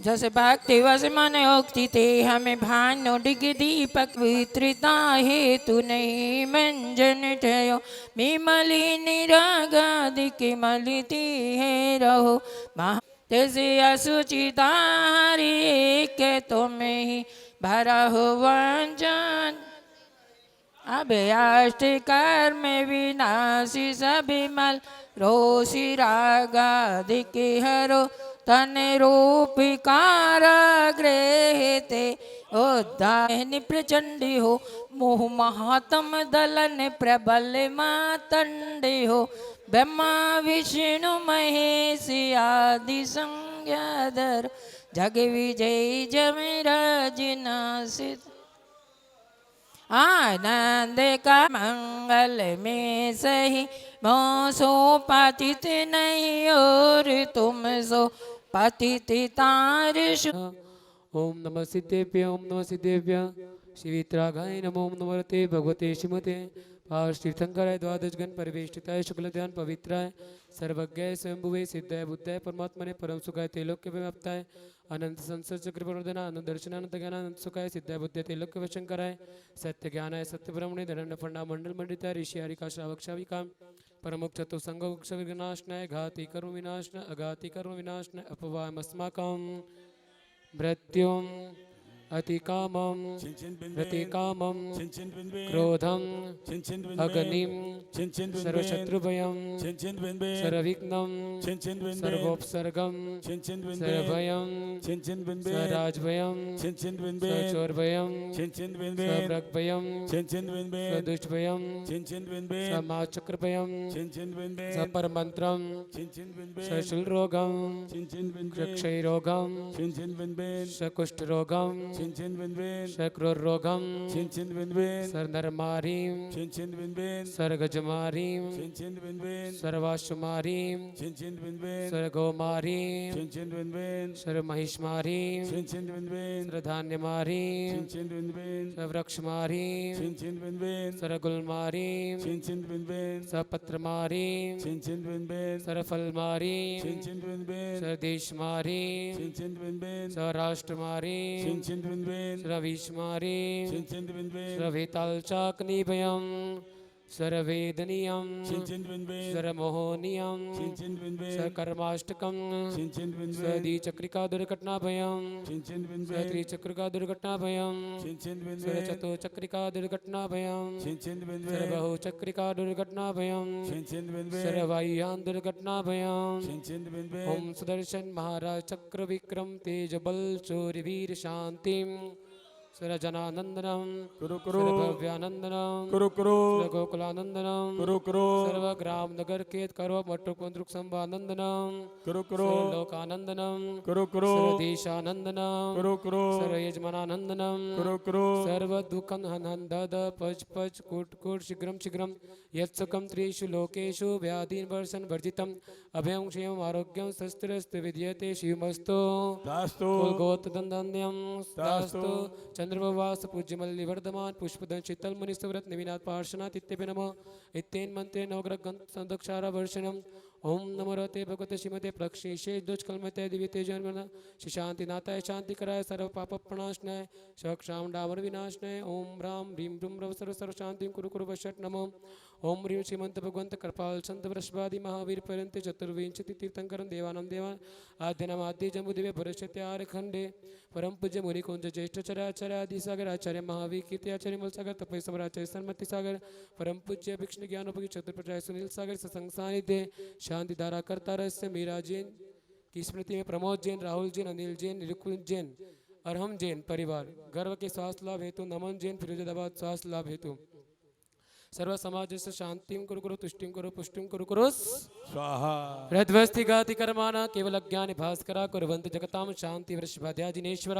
जस भक्ति वस मन उक्ति ते हमें भानु डिग दीपक वित्रिता हेतु नहीं मंजन ठयो मिमली निरागादिक मलिती है रहो तेसे असुचितारी के तुम्हें ही भरा हो वंचन अभयाष्टिकर में विनाशी सभी मल रोषि रागादिक हरो तन रूपिकार गृहते उद्धान प्रचंडी हो मोह महात्म दलन प्रबल मातंडी हो ब्रह्मा विष्णु महेश आदि संज्ञाधर जग विजय जमराज नासित आनंद का मंगल में सही मोसो पतित नहीं और तुम सो पतित तारश। ओम नमः सिद्धेभ्य ओम नमः सिद्धेभ्य शिवित्रागाय नमो ओम नमस्ते भगवते श्रीमते तीर्थंकराय द्वादश गण परिवेष्टिताय शुक्ल ध्यान पवित्राय सर्वज्ञाय स्वयंभुवे सिद्धाय बुद्धाय परमात्मने परम सुखाय तेलोक्य व्याप्ताय अनंत संसद चक्र प्रवर्धन अनंत दर्शन अनंत ज्ञान अनंत सुखाय सिद्धाय बुद्ध तेलोक्य वशंकराय सत्य ज्ञानाय सत्य ब्रह्मणे दंड फंडा मंडल मंडिताय ऋषि हरिका श्रावक श्राविका परमुख चतुसंग विनाशनाय घाति कर्म विनाशनाय अघाति कर्म विनाशनाय अपवायम अस्माकं मृत्युम अतिकामं प्रतिकामं क्रोधं अग्निं सर्वशत्रुभयं सर्वविघ्नं सर्वोपसर्गं सर्वभयं सर्वराजभयं सर्वचोरभयं सर्वमृगभयं सर्वदुष्टभयं सर्वमाचक्रभयं सर्वपरमन्त्रं सर्वशूलरोगं क्षयरोगं सकुष्ठरोगं शक्रोरोगम सरनरमारीम सरगजमारीम सर्वाशुमारीम सरगोमारीम सरमहिषमारीम सरधान्यमारीम सरवृक्षमारीम सरगुलमारीम सरपत्रमारीम सरफलमारीम सरदेशमारीम सरराष्ट्रमारीम सरविष्मारीम सरवेतालचाकनिभयं सरवेदनीयं सरमोहनीयं सरकर्माष्टकं सरद्विचक्रिका दुर्घटनाभयं सरत्रिचक्रिका दुर्घटनाभयं सरचतुचक्रिका दुर्घटनाभयं सरबहुचक्रिका दुर्घटनाभयं सरवायुयान दुर्घटनाभयं ओम सुदर्शन महाराज चक्र विक्रम तेज बल चोरवीर शांतिम सरजनानंदनम कुरु कुरु सर्वभव्यानंदनम कुरु कुरु गोकुलानंदनम कुरु कुरु सर्वग्राम नगर केत करो मट्टुकुंद्रुक संभानंदनम कुरु कुरु लोकानंदनम कुरु कुरु सर्वदेशानंदनम कुरु कुरु सर्वयजमानानंदनम कुरु कुरु सर्वदुःखं हनन्दद पच पच कुट कुट शीघ्रं शीघ्रं यत्सुखं त्रिषु लोकेषु व्याधीन वर्षन् वर्जितम् अभयं क्षयम् आरोग्यं शस्त्रस्तु विद्यते शिवमस्तु दास्तु कुलगोत्रदन्दन्यं दास्तु चंद्रवास पूज्यमल्लि वर्धमान पुष्पदन शीतल मुनि सुव्रत निविनाथ पार्श्वनाथ इत्यपि नमः इत्येन मंत्रे नवग्रह संदक्षारा वर्षणम् ओम नमो रते भगवते श्रीमते प्रक्षेषे दुष्कलमते दिव्य तेजन्मन श्री शांतिनाथाय शांतिकराय सर्व पाप प्रणाशनाय शक्षाम डामर विनाशनाय ओम राम ह्रीं ब्रूम रव सर्व सर्व शांति कुरु कुरु वशट नमो ओम ह्रीं श्रीमंत भगवंत कृपाल संत वृषभादि महावीर पर्यंत चतुर्विंशति तीर्थंकरं देवानां देवान आद्यनाम आद्य जम्बू दिव्य भरष्यत्यार खंडे परम पूज्य मुनि कुंज ज्येष्ठ चराचार्य आदि सागर आचार्य महावीर कीर्ति आचार्य मूल सागर तपय समराचार्य सन्मति सागर परम पूज्य विष्णु ज्ञानोपी चतुर्पचार्य सुनील सागर सत्संग सानिध्य शांति धारा करता रहस्य मीरा जैन की स्मृति में प्रमोद जैन राहुल जैन अनिल जैन निरुकुल जैन अरहम जैन परिवार गर्व के स्वास्थ्य लाभ हेतु नमन जैन फिरोजाबाद स्वास्थ्य लाभ हेतु सर्व समाज से शांतिं कुरु कुरु तुष्टिं कुरु पुष्टिं कुरु कुरु स्वाहा हृद्वस्ति गाति कर्माणा केवल ज्ञानि भास्करा कुर्वन्ति जगतां शांति वृषभाद्याजिनेश्वर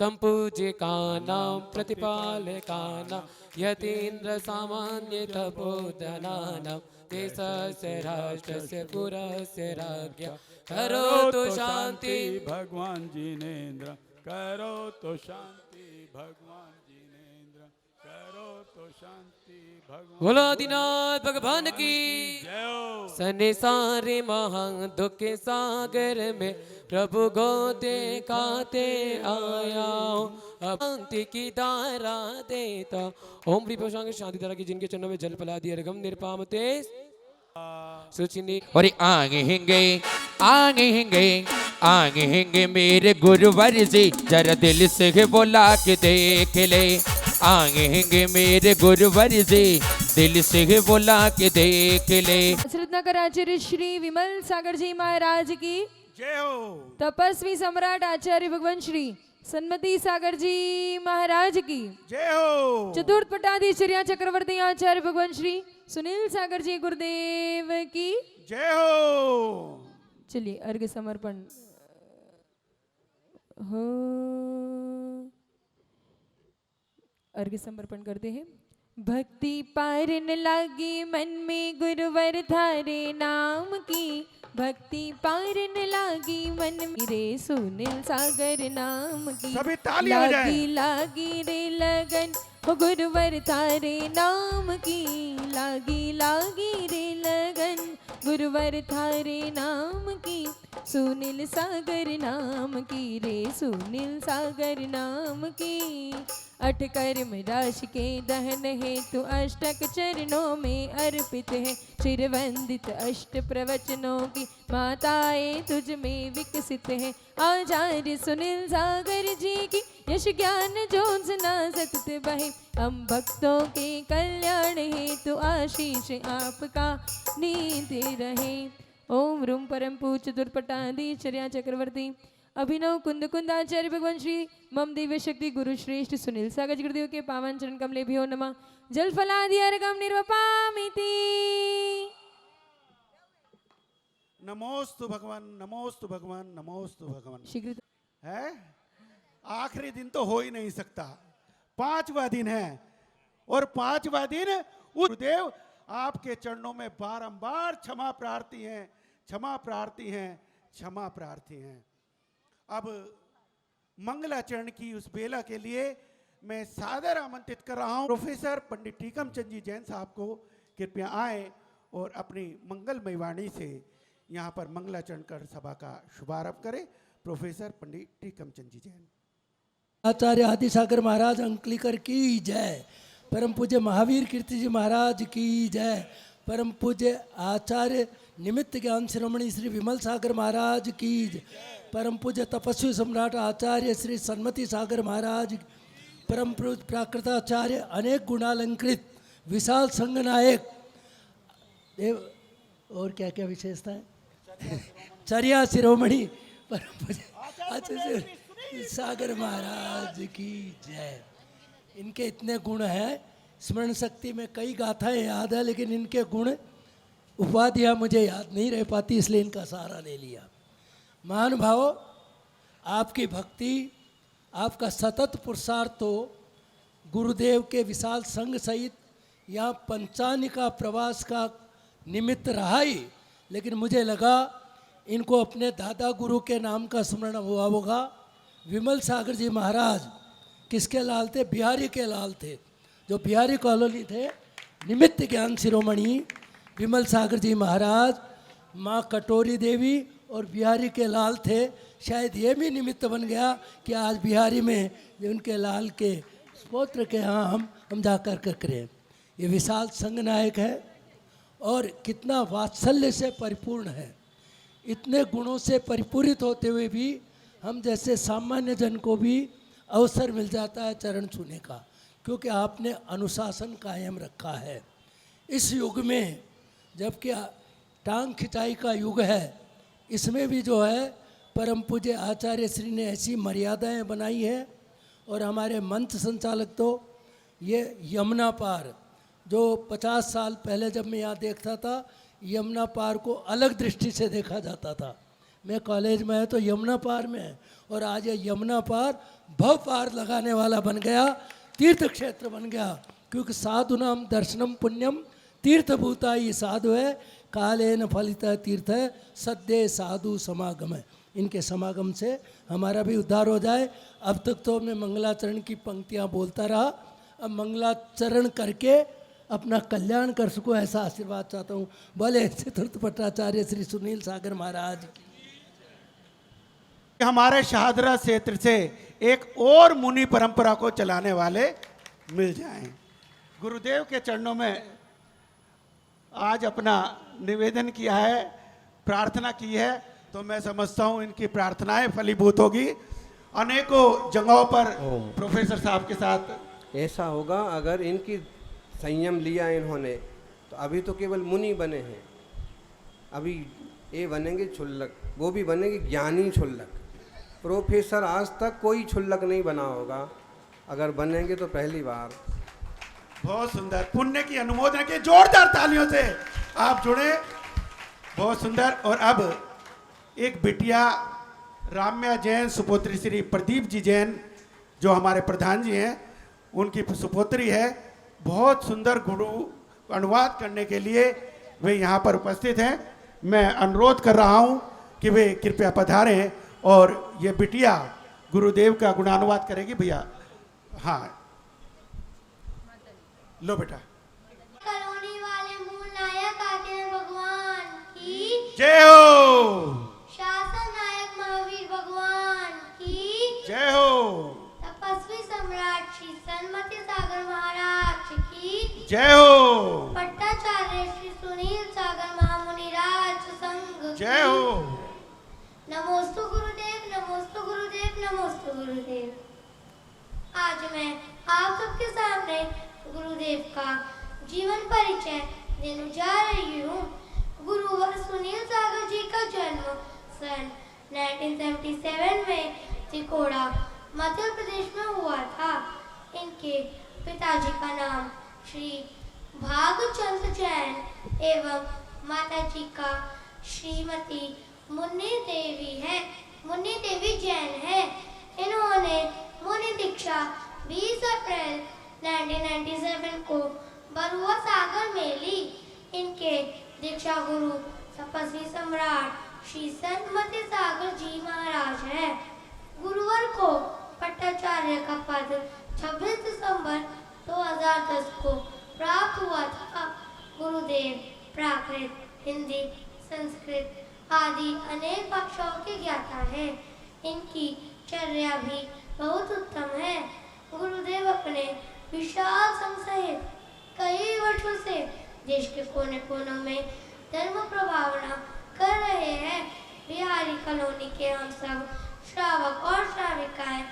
संपूज्य कानां प्रतिपालकानां यतीन्द्र सामान्य तपोधनानां देशस्य राष्ट्रस्य पुरस्य राज्ञा करोतु शांति भगवान जिनेन्द्र करो तो शांति भगवान जिनेन्द्र करो तो तो शांति भगवान बोलो दीनाथ भगवान की जय हो। संसारे महान दुख के सागर में प्रभु को दिखाते आया हूँ। अब शांति की धारा देता। ओम प्री प्रशांत शांति धारा की जिनके चरणों में जल पला दिया रगम निरपाम तेज सुचिनी और आगे हिंगे मेरे गुरुवर जी जरा दिल से बुला के देख ले। आगे हिंगे मेरे गुरुवर जी दिल से बुला के देख ले। रत्नाकर आचार्य श्री विमल सागर जी महाराज की जय हो। तपस्वी सम्राट आचार्य भगवान श्री सन्मति सागर जी महाराज की जय हो। चतुर्थ पटाधीश्वरिया चक्रवर्ती आचार्य भगवान श्री सुनील सागर जी गुरुदेव की जय हो। चलिए अर्घ्य समर्पण हो। अर्घ्य समर्पण करते हैं। भक्ति पारन लागी मन में गुरुवर थारे नाम की। भक्ति पारन लागी मन में रे सुनील सागर नाम की। सभी ताली हो जाए। लागी लागी रे लगन हो गुरुवर थारे नाम की। लागी लागी रे लगन गुरुवर थारे नाम की। सुनील सागर नाम की रे सुनील सागर नाम की। अठ कर्म राशि के दहन हेतु अष्टक चरणों में अर्पित है। चिरवंदित अष्ट प्रवचनों की माताएं तुझ में विकसित है। आचार्य सुनील सागर जी की यश ज्ञान जोत्स्ना सतत बहे। हम भक्तों के कल्याण हेतु आशीष आपका नीति रहे। ओम रूम परम पूज चतुर्पटाधीश्वरिया चक्रवर्ती अभिनव कुंद कुंदाचार्य भगवान श्री मम दिव्य शक्ति गुरु श्रेष्ठ सुनील सागर जी गुरुदेव के पावन चरण कमले भी हो नमः। जल फलादि अर्घम निर्वपामिति। नमोस्तु भगवान, नमोस्तु भगवान, नमोस्तु भगवान। शीघ्र है आखिरी दिन तो हो ही नहीं सकता, पांचवा दिन है और पांचवा दिन गुरुदेव आपके चरणों में बारंबार क्षमा प्रार्थी हैं, क्षमा प्रार्थी हैं, क्षमा प्रार्थी हैं। अब मंगलाचरण की उस बेला के लिए मैं सादर आमंत्रित कर रहा हूं प्रोफेसर पंडित टीकम चंद जी जैन साहब को। कृपया आए और अपनी मंगलमय वाणी से यहाँ पर मंगलाचरण कर सभा का शुभारंभ करें। प्रोफेसर पंडित टीकम चंद जी जैन। आचार्य आदिसागर महाराज अंकलिकर की जय। परम पूज्य महावीर कीर्ति जी महाराज की जय। परम पूज्य आचार्य निमित्त ज्ञान शिरोमणि श्री विमल सागर महाराज की जय। परम पूज्य तपस्वी सम्राट आचार्य श्री सन्मति सागर महाराज। परम पूज्य प्राकृताचार्य अनेक गुणालंकृत विशाल संघ नायक देव और क्या क्या विशेषता है चर्या शिरोमणि परम पूज्य आचार्य सागर महाराज की जय। इनके इतने गुण हैं, स्मरण शक्ति में कई गाथाएं याद है लेकिन इनके गुण उपाधियाँ मुझे याद नहीं रह पाती, इसलिए इनका सहारा ले लिया। महानुभाव, आपकी भक्ति, आपका सतत पुरुषार्थ तो गुरुदेव के विशाल संघ सहित यहाँ पंचानिका प्रवास का निमित्त रहा ही, लेकिन मुझे लगा इनको अपने दादा गुरु के नाम का स्मरण हुआ होगा। विमल सागर जी महाराज किसके लाल थे? बिहारी के लाल थे, जो बिहारी कॉलोनी थे। निमित्त ज्ञान शिरोमणि विमल सागर जी महाराज, माँ कटोरी देवी और बिहारी के लाल थे। शायद ये भी निमित्त बन गया कि आज बिहारी में उनके लाल के पौत्र के यहाँ हम जाकर कर करें। ये विशाल संघ नायक है और कितना वात्सल्य से परिपूर्ण है। इतने गुणों से परिपूरित होते हुए भी हम जैसे सामान्य जन को भी अवसर मिल जाता है चरण छूने का, क्योंकि आपने अनुशासन कायम रखा है। इस युग में जबकि टांग खिंचाई का युग है, इसमें भी जो है परम पूज्य आचार्य श्री ने ऐसी मर्यादाएं बनाई है। और हमारे मंच संचालक तो ये यमुना पार, जो 50 साल पहले जब मैं यहाँ देखता था, यमुना पार को अलग दृष्टि से देखा जाता था। मैं कॉलेज में है तो यमुना पार में है, और आज ये यमुना पार भव पार लगाने वाला बन गया, तीर्थ क्षेत्र बन गया। क्योंकि साधु नाम दर्शनम पुण्यम तीर्थभूता, ये साधु है, काले न फलित तीर्थ है, सद्य साधु समागम है। इनके समागम से हमारा भी उद्धार हो जाए। अब तक तो मैं मंगलाचरण की पंक्तियाँ बोलता रहा, अब मंगलाचरण करके अपना कल्याण कर सको, ऐसा आशीर्वाद चाहता हूँ। बोले चतुर्थ पट्टाचार्य श्री सुनील सागर महाराज की। हमारे शाहदरा क्षेत्र से एक और मुनि परंपरा को चलाने वाले मिल जाएं। गुरुदेव के चरणों में आज अपना निवेदन किया है, प्रार्थना की है, तो मैं समझता हूं इनकी प्रार्थनाएं फलीभूत होगी। अनेकों जगहों पर प्रोफेसर साहब के साथ ऐसा होगा। अगर इनकी संयम लिया इन्होंने तो अभी तो केवल मुनि बने हैं, अभी ये बनेंगे क्षुल्लक, वो भी बनेंगे ज्ञानी क्षुल्लक। प्रोफेसर आज तक कोई क्षुल्लक नहीं बना होगा, अगर बनेंगे तो पहली बार। बहुत सुंदर, पुण्य की अनुमोदन के जोरदार तालियों से आप जुड़े, बहुत सुंदर। और अब एक बिटिया राम्या जैन सुपुत्री श्री प्रदीप जी जैन जो हमारे प्रधान जी हैं, उनकी सुपुत्री है, बहुत सुंदर गुरु अनुवाद करने के लिए वे यहाँ पर उपस्थित हैं। मैं अनुरोध कर रहा हूँ कि वे कृपया पधारें और ये बिटिया गुरुदेव का गुणानुवाद करेगी। भैया हाँ, लो बेटा। कॉलोनी वाले मूल नायक आचार्य भगवान की जय हो। शासन नायक महावीर भगवान की जय हो। तपस्वी सम्राट श्री सन्मति सागर महाराज की जय हो। पट्टाचार्य श्री सुनील सागर महामुनिराज संघ जय हो। नमोस्तु गुरुदेव, नमोस्तु गुरुदेव, नमोस्तु गुरुदेव। आज मैं आप सबके सामने गुरुदेव का जीवन परिचय देने जा रही हूँ। गुरुवर सुनील सागर जी का जन्म सन 1977 में तिकोड़ा मध्य प्रदेश में हुआ था। इनके पिताजी का नाम श्री भागचंद जैन एवं माताजी का श्रीमती मुन्नी देवी है, मुन्नी देवी जैन है। इन्होंने मुनि दीक्षा 20 अप्रैल 1997 को बरुआ सागर में ली। इनके दीक्षा गुरु तपस्वी सम्राट श्री सन्मति सागर जी महाराज है। गुरुवर को पट्टाचार्य का पद 26 दिसंबर 2010 को प्राप्त हुआ था। गुरुदेव प्राकृत, हिंदी, संस्कृत आदि अनेक भाषाओं के ज्ञाता है। इनकी चर्या भी बहुत उत्तम है। गुरुदेव अपने विशाल संघ सहित कई वर्षों से देश के कोने कोनों में धर्म प्रभावना कर रहे हैं। बिहारी कॉलोनी के हम सब श्रावक और श्राविकाएं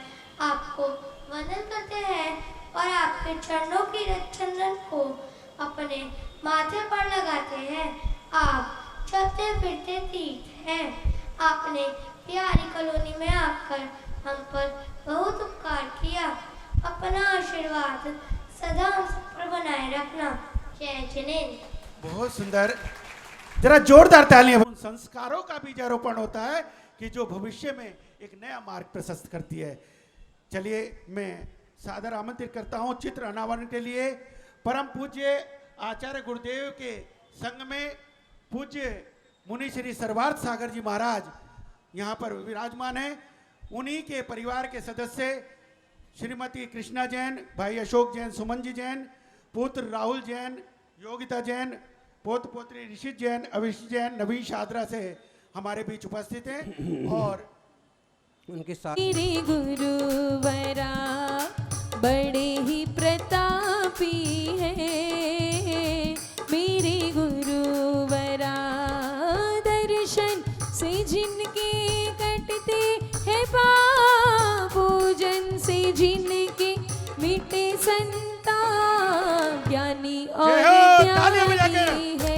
आपको वंदन करते हैं और आपके चरणों की चंदन को अपने माथे पर लगाते हैं। आप चलते फिरते तीर्थ हैं। आपने बिहारी कॉलोनी में आकर हम पर बहुत उपकार किया। अपना आशीर्वाद सदा हम सब पर बनाए रखना। जय जिनेन्द्र। बहुत सुंदर, जरा जोरदार तालियां। उन संस्कारों का बीजारोपण होता है कि जो भविष्य में एक नया मार्ग प्रशस्त करती है। चलिए मैं सादर आमंत्रित करता हूं चित्र अनावरण के लिए। परम पूज्य आचार्य गुरुदेव के संग में पूज्य मुनि श्री सर्वार्थ सागर जी महाराज यहाँ पर विराजमान हैं। उन्हीं के परिवार के सदस्य श्रीमती कृष्णा जैन, भाई अशोक जैन, सुमन जी जैन, पुत्र राहुल जैन, योगिता जैन, पोत पोत्री ऋषित जैन, अविश जैन, नवीन शादरा से हमारे बीच उपस्थित हैं। और उनके साथ मेरे गुरुवरा बड़े ही प्रतापी है। मेरे गुरुवरा दर्शन से जिनके कटते हैं पाप, पूजन से जिनके मिटे संताप, ज्ञानी और त्यागी है।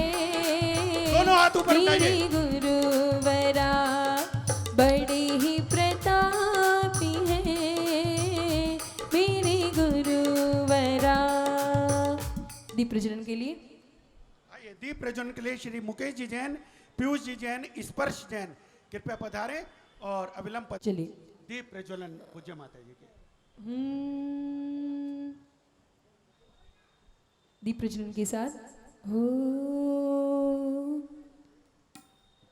दोनों हाथ ऊपर मेरे उठाइए। गुरुवरा बड़े ही प्रतापी है। मेरे गुरुवरा। दीप प्रज्वलन के लिए आइए दीप प्रज्वलन के लिए श्री मुकेश जी जैन, पीयूष जी जैन, स्पर्श जैन कृपया पधारें और अविलंब चलिए दीप प्रज्वलन पूज्य माता जी के। दीप प्रज्वलन के साथ हो।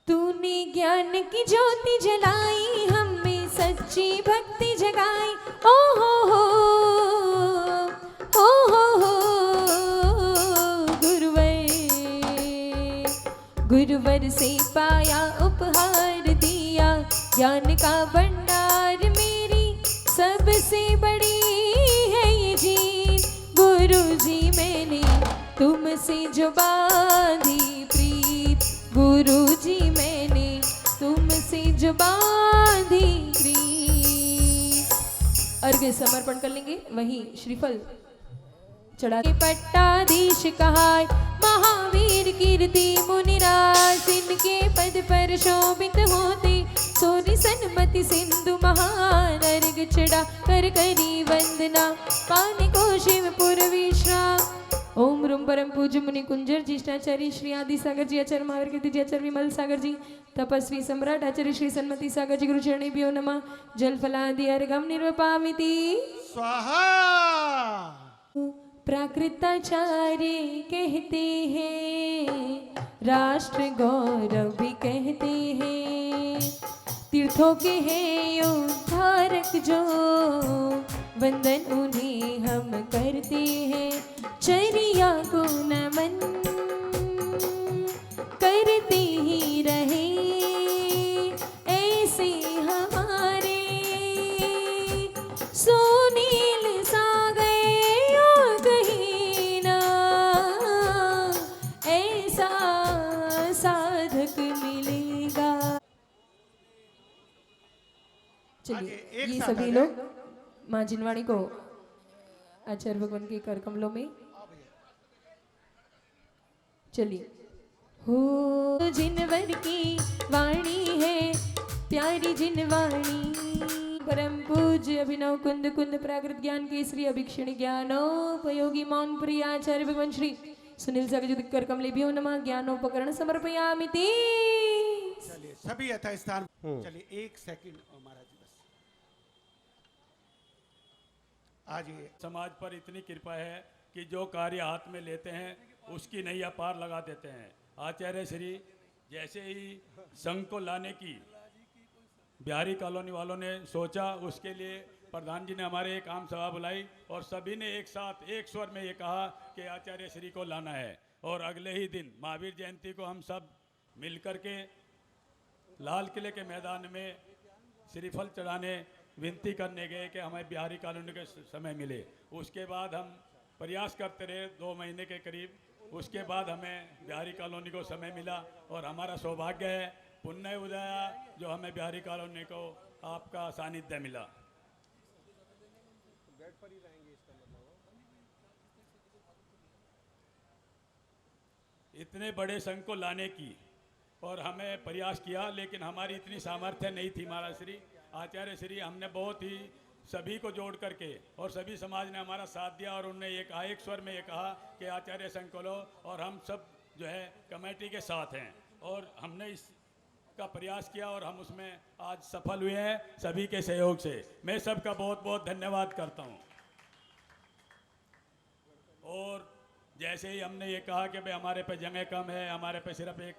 तूने ज्ञान की ज्योति जलाई, हम में सच्ची भक्ति जगाई। ओ हो हो गुरुवर से पाया उपहार दिया ज्ञान का भंडार, मेरी सबसे बड़ी है ये जीत। गुरु जी मैंने तुमसे जो बांधी प्रीत, गुरु जी मैंने तुमसे जो बांधी प्रीत। अर्घ्य समर्पण कर लेंगे, वहीं श्रीफल चढ़ा के पट्टाधीश कहाय, महावीर कीर्ति मुनिराज, इनके पद पर शोभित होते, सोनी सन्मति सिंधु महान। अर्घ चढ़ा कर करी वंदना, पानी को शिवपुर विश्राम। ओम रूम परम पूज्य मुनि कुंजर ज्येष्ठाचार्य श्री आदि सागर जी, आचार्य महावीर कीर्ति जी, आचार्य विमल सागर जी, तपस्वी सम्राट आचार्य श्री सन्मति सागर जी, गुरु चरणेभ्यो नमः। जल फलादि अर्घम निर्वपामिति स्वाहा। प्राकृताचार्य कहते हैं, राष्ट्र गौरव भी कहते हैं, तीर्थों के हैं उद्धारक जो, वंदन उन्हें हम करते हैं। चरिया को नमन करते ही रहे, ऐसे हमारे सुनील सागर कहीं ना, ऐसा साधक मिलेगा। चलिए ये सभी लोग माँ जिनवाणी को आचार्य भगवान के कर कमलों में, चलिए। हो जिनवर की वाणी है प्यारी जिनवाणी, परम पूज्य अभिनव कुंद कुंद प्राकृत ज्ञान केसरी अभिक्षण ज्ञानोपयोगी मौन प्रिय आचार्य भगवान श्री सुनील सागर जी कर कमलेभ्यो नमः। ज्ञानोपकरण समर्पयामि ते। चलिए सभी यथास्थान। चलिए 1 सेकंड महाराज जी बस। आज ये समाज पर इतनी कृपा है कि जो कार्य हाथ में लेते हैं उसकी नैया पार लगा देते हैं। आचार्य श्री जैसे ही संघ को लाने की बिहारी कॉलोनी वालों ने सोचा, उसके लिए प्रधान जी ने हमारे एक आम सभा बुलाई और सभी ने एक साथ एक स्वर में ये कहा कि आचार्य श्री को लाना है। और अगले ही दिन महावीर जयंती को हम सब मिलकर के लाल किले के मैदान में श्रीफल चढ़ाने विनती करने गए कि हमें बिहारी कॉलोनी के समय मिले। उसके बाद हम प्रयास करते रहे 2 महीने के करीब, उसके बाद हमें बिहारी कॉलोनी को समय मिला और हमारा सौभाग्य है, पुण्य उदया जो हमें बिहारी कॉलोनी को आपका सानिध्य मिला। इतने बड़े संघ को लाने की और हमें प्रयास किया, लेकिन हमारी इतनी सामर्थ्य नहीं थी। महाराज श्री आचार्य श्री हमने बहुत ही सभी को जोड़ करके और सभी समाज ने हमारा साथ दिया और उन्होंने एक एक स्वर में ये कहा कि आचार्य संघ को लो, और हम सब जो है कमेटी के साथ हैं और हमने इसका प्रयास किया और हम उसमें आज सफल हुए हैं सभी के सहयोग से। मैं सबका बहुत बहुत धन्यवाद करता हूँ। और जैसे ही हमने ये कहा कि भाई हमारे पे जगह कम है, हमारे पे सिर्फ एक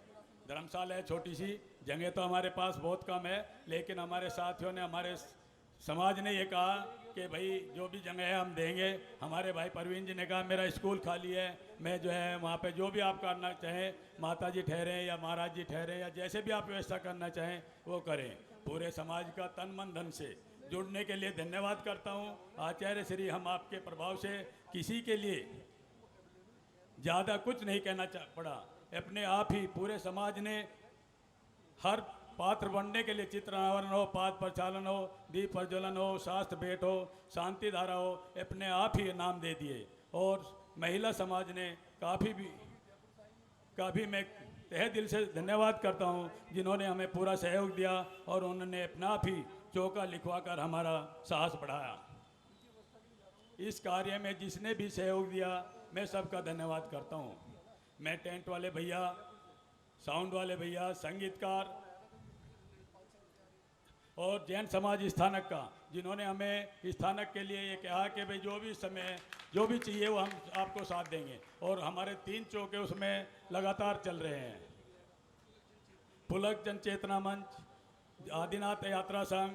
धर्मशाला है छोटी सी, जगह तो हमारे पास बहुत कम है, लेकिन हमारे साथियों ने, हमारे समाज ने ये कहा कि भाई जो भी जगह है हम देंगे। हमारे भाई परवीन जी ने कहा मेरा स्कूल खाली है, मैं जो है वहाँ पे जो भी आप करना चाहें, माता जी ठहरें या महाराज जी ठहरें या जैसे भी आप व्यवस्था करना चाहें वो करें। पूरे समाज का तन मन धन से जुड़ने के लिए धन्यवाद करता हूँ। आचार्य श्री हम आपके प्रभाव से किसी के लिए ज़्यादा कुछ नहीं कहना पड़ा, अपने आप ही पूरे समाज ने हर पात्र बनने के लिए चित्रावरण हो, पाद प्रचालन हो, दीप प्रज्वलन हो, शास्त्र भेंट हो, शांति धारा हो, अपने आप ही नाम दे दिए। और महिला समाज ने काफ़ी मैं तहे दिल से धन्यवाद करता हूँ जिन्होंने हमें पूरा सहयोग दिया और उन्होंने अपना आप ही चौका लिखवा कर हमारा साहस बढ़ाया। इस कार्य में जिसने भी सहयोग दिया मैं सबका धन्यवाद करता हूँ। मैं टेंट वाले भैया, साउंड वाले भैया, संगीतकार और जैन समाज स्थानक का, जिन्होंने हमें स्थानक के लिए ये कहा कि भाई जो भी समय जो भी चाहिए वो हम आपको साथ देंगे। और हमारे 3 चौके उसमें लगातार चल रहे हैं। पुलक जन चेतना मंच, आदिनाथ यात्रा संघ,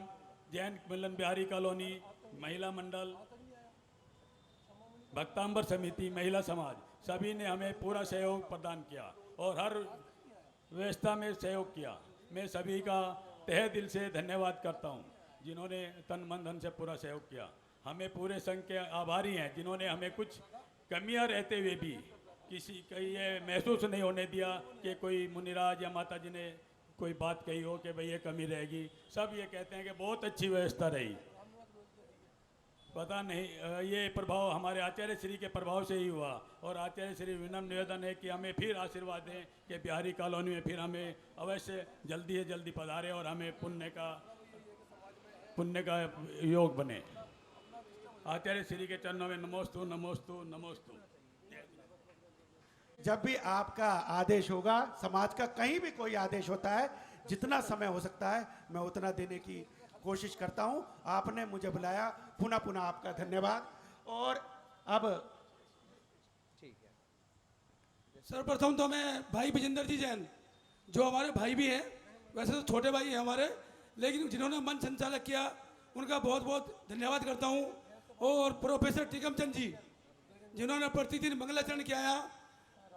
जैन मिलन बिहारी कॉलोनी, महिला मंडल, भक्तांबर समिति, महिला समाज सभी ने हमें पूरा सहयोग प्रदान किया और हर व्यवस्था में सहयोग किया। मैं सभी का तहे दिल से धन्यवाद करता हूँ जिन्होंने तन मन धन से पूरा सहयोग किया। हमें पूरे संघ के आभारी हैं जिन्होंने हमें कुछ कमियां रहते हुए भी किसी का ये महसूस नहीं होने दिया कि कोई मुनिराज या माता जी ने कोई बात कही हो कि भाई ये कमी रहेगी। सब ये कहते हैं कि बहुत अच्छी व्यवस्था रही। पता नहीं ये प्रभाव हमारे आचार्य श्री के प्रभाव से ही हुआ और आचार्य श्री विनम्र निवेदन है कि हमें फिर आशीर्वाद दें कि बिहारी कॉलोनी में फिर हमें अवश्य जल्दी से जल्दी पधारे और हमें पुण्य का योग बने। आचार्य श्री के चरणों में नमोस्तु नमोस्तु नमोस्तु। जब भी आपका आदेश होगा, समाज का कहीं भी कोई आदेश होता है, जितना समय हो सकता है मैं उतना देने की कोशिश करता हूं। आपने मुझे बुलाया, पुनः पुनः आपका धन्यवाद। और अब ठीक है। सर्वप्रथम तो मैं भाई विजेंद्र जी जैन, जो हमारे भाई भी हैं, वैसे तो छोटे भाई हैं हमारे, लेकिन जिन्होंने मंच संचालक किया उनका बहुत बहुत धन्यवाद करता हूं। और प्रोफेसर टीकम चंद जी जिन्होंने प्रतिदिन मंगलाचरण किया है।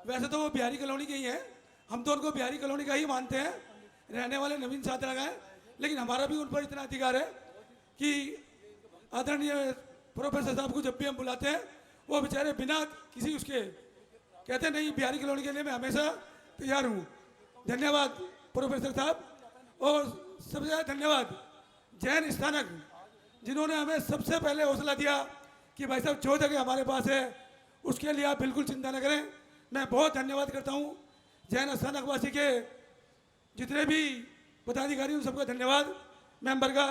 वैसे तो वो बिहारी कॉलोनी के ही हैं, हम तो उनको बिहारी कॉलोनी का ही मानते हैं, रहने वाले नवीन छात्र हैं, लेकिन हमारा भी उन पर इतना अधिकार है कि आदरणीय प्रोफेसर साहब को जब भी हम बुलाते हैं वो बेचारे बिना किसी उसके कहते नहीं बिहारी कॉलोनी के लिए मैं हमेशा तैयार हूँ। धन्यवाद प्रोफेसर साहब। और सबसे ज़्यादा धन्यवाद जैन स्थानक जिन्होंने हमें सबसे पहले हौसला दिया कि भाई साहब जो जगह हमारे पास है उसके लिए आप बिल्कुल चिंता न करें। मैं बहुत धन्यवाद करता हूँ जैन स्थानकवासी के जितने भी पदाधिकारी उन सबका धन्यवाद, मेंबर का।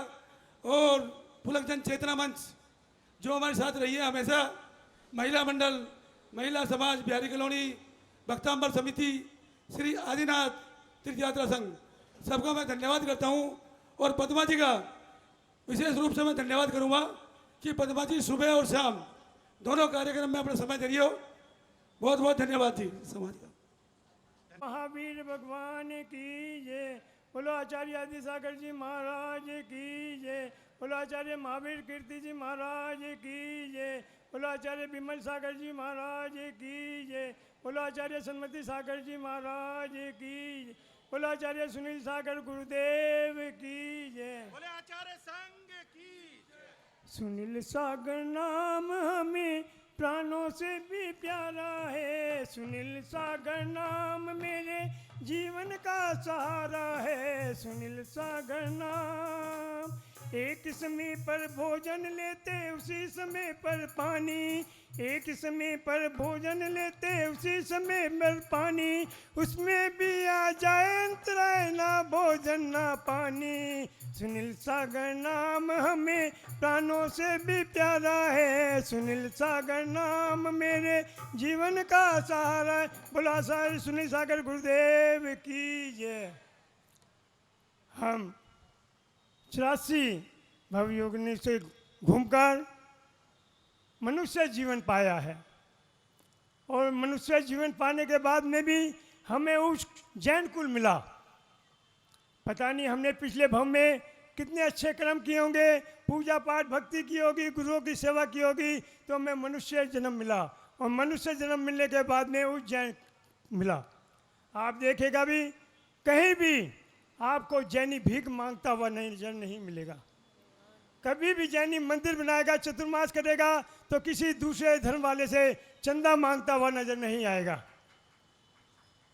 और पुलकजन चेतना मंच जो हमारे साथ रही है हमेशा, महिला मंडल, महिला समाज, बिहारी कॉलोनी, भक्तांबर समिति, श्री आदिनाथ तीर्थयात्रा संघ, सबका मैं धन्यवाद करता हूँ। और पद्मा जी का विशेष रूप से मैं धन्यवाद करूँगा कि पद्मा जी सुबह और शाम दोनों कार्यक्रम में अपना समय दे रही हो। बहुत बहुत धन्यवाद जी समाज का। महावीर भगवान की जय। बोलो आचार्य आदि सागर जी महाराज की जय। बोलो आचार्य महावीर कीर्ति जी महाराज की जय। बोलो आचार्य विमल सागर जी महाराज की जय। बोलो आचार्य सन्मति सागर जी महाराज की जय। बोलो आचार्य सुनील सागर गुरुदेव की जय। बोले आचार्य संघ की जय। सुनील सागर नाम हमें प्राणों से भी प्यारा है। सुनील सागर नाम मेरे जीवन का सहारा है। सुनील सागर नाम एक समय पर भोजन लेते उसी समय पर पानी, एक समय पर भोजन लेते उसी समय पर पानी, उसमें भी आ जाए अंतराय ना भोजन ना पानी। सुनील सागर नाम हमें प्राणों से भी प्यारा है। सुनील सागर नाम मेरे जीवन का सहारा है। बोला सारे सुनील सागर गुरुदेव की जय। हम 84 भवयोगिनी से घूमकर मनुष्य जीवन पाया है और मनुष्य जीवन पाने के बाद में भी हमें उस जैन कुल मिला। पता नहीं हमने पिछले भव में कितने अच्छे कर्म किए होंगे, पूजा पाठ भक्ति की होगी, गुरुओं की सेवा की होगी, तो हमें मनुष्य जन्म मिला। और मनुष्य जन्म मिलने के बाद में उस जैन मिला। आप देखेगा भी कहीं भी आपको जैनी भीख मांगता हुआ नजर नहीं मिलेगा। कभी भी जैनी मंदिर बनाएगा, चतुर्मास करेगा, तो किसी दूसरे धर्म वाले से चंदा मांगता हुआ नजर नहीं आएगा।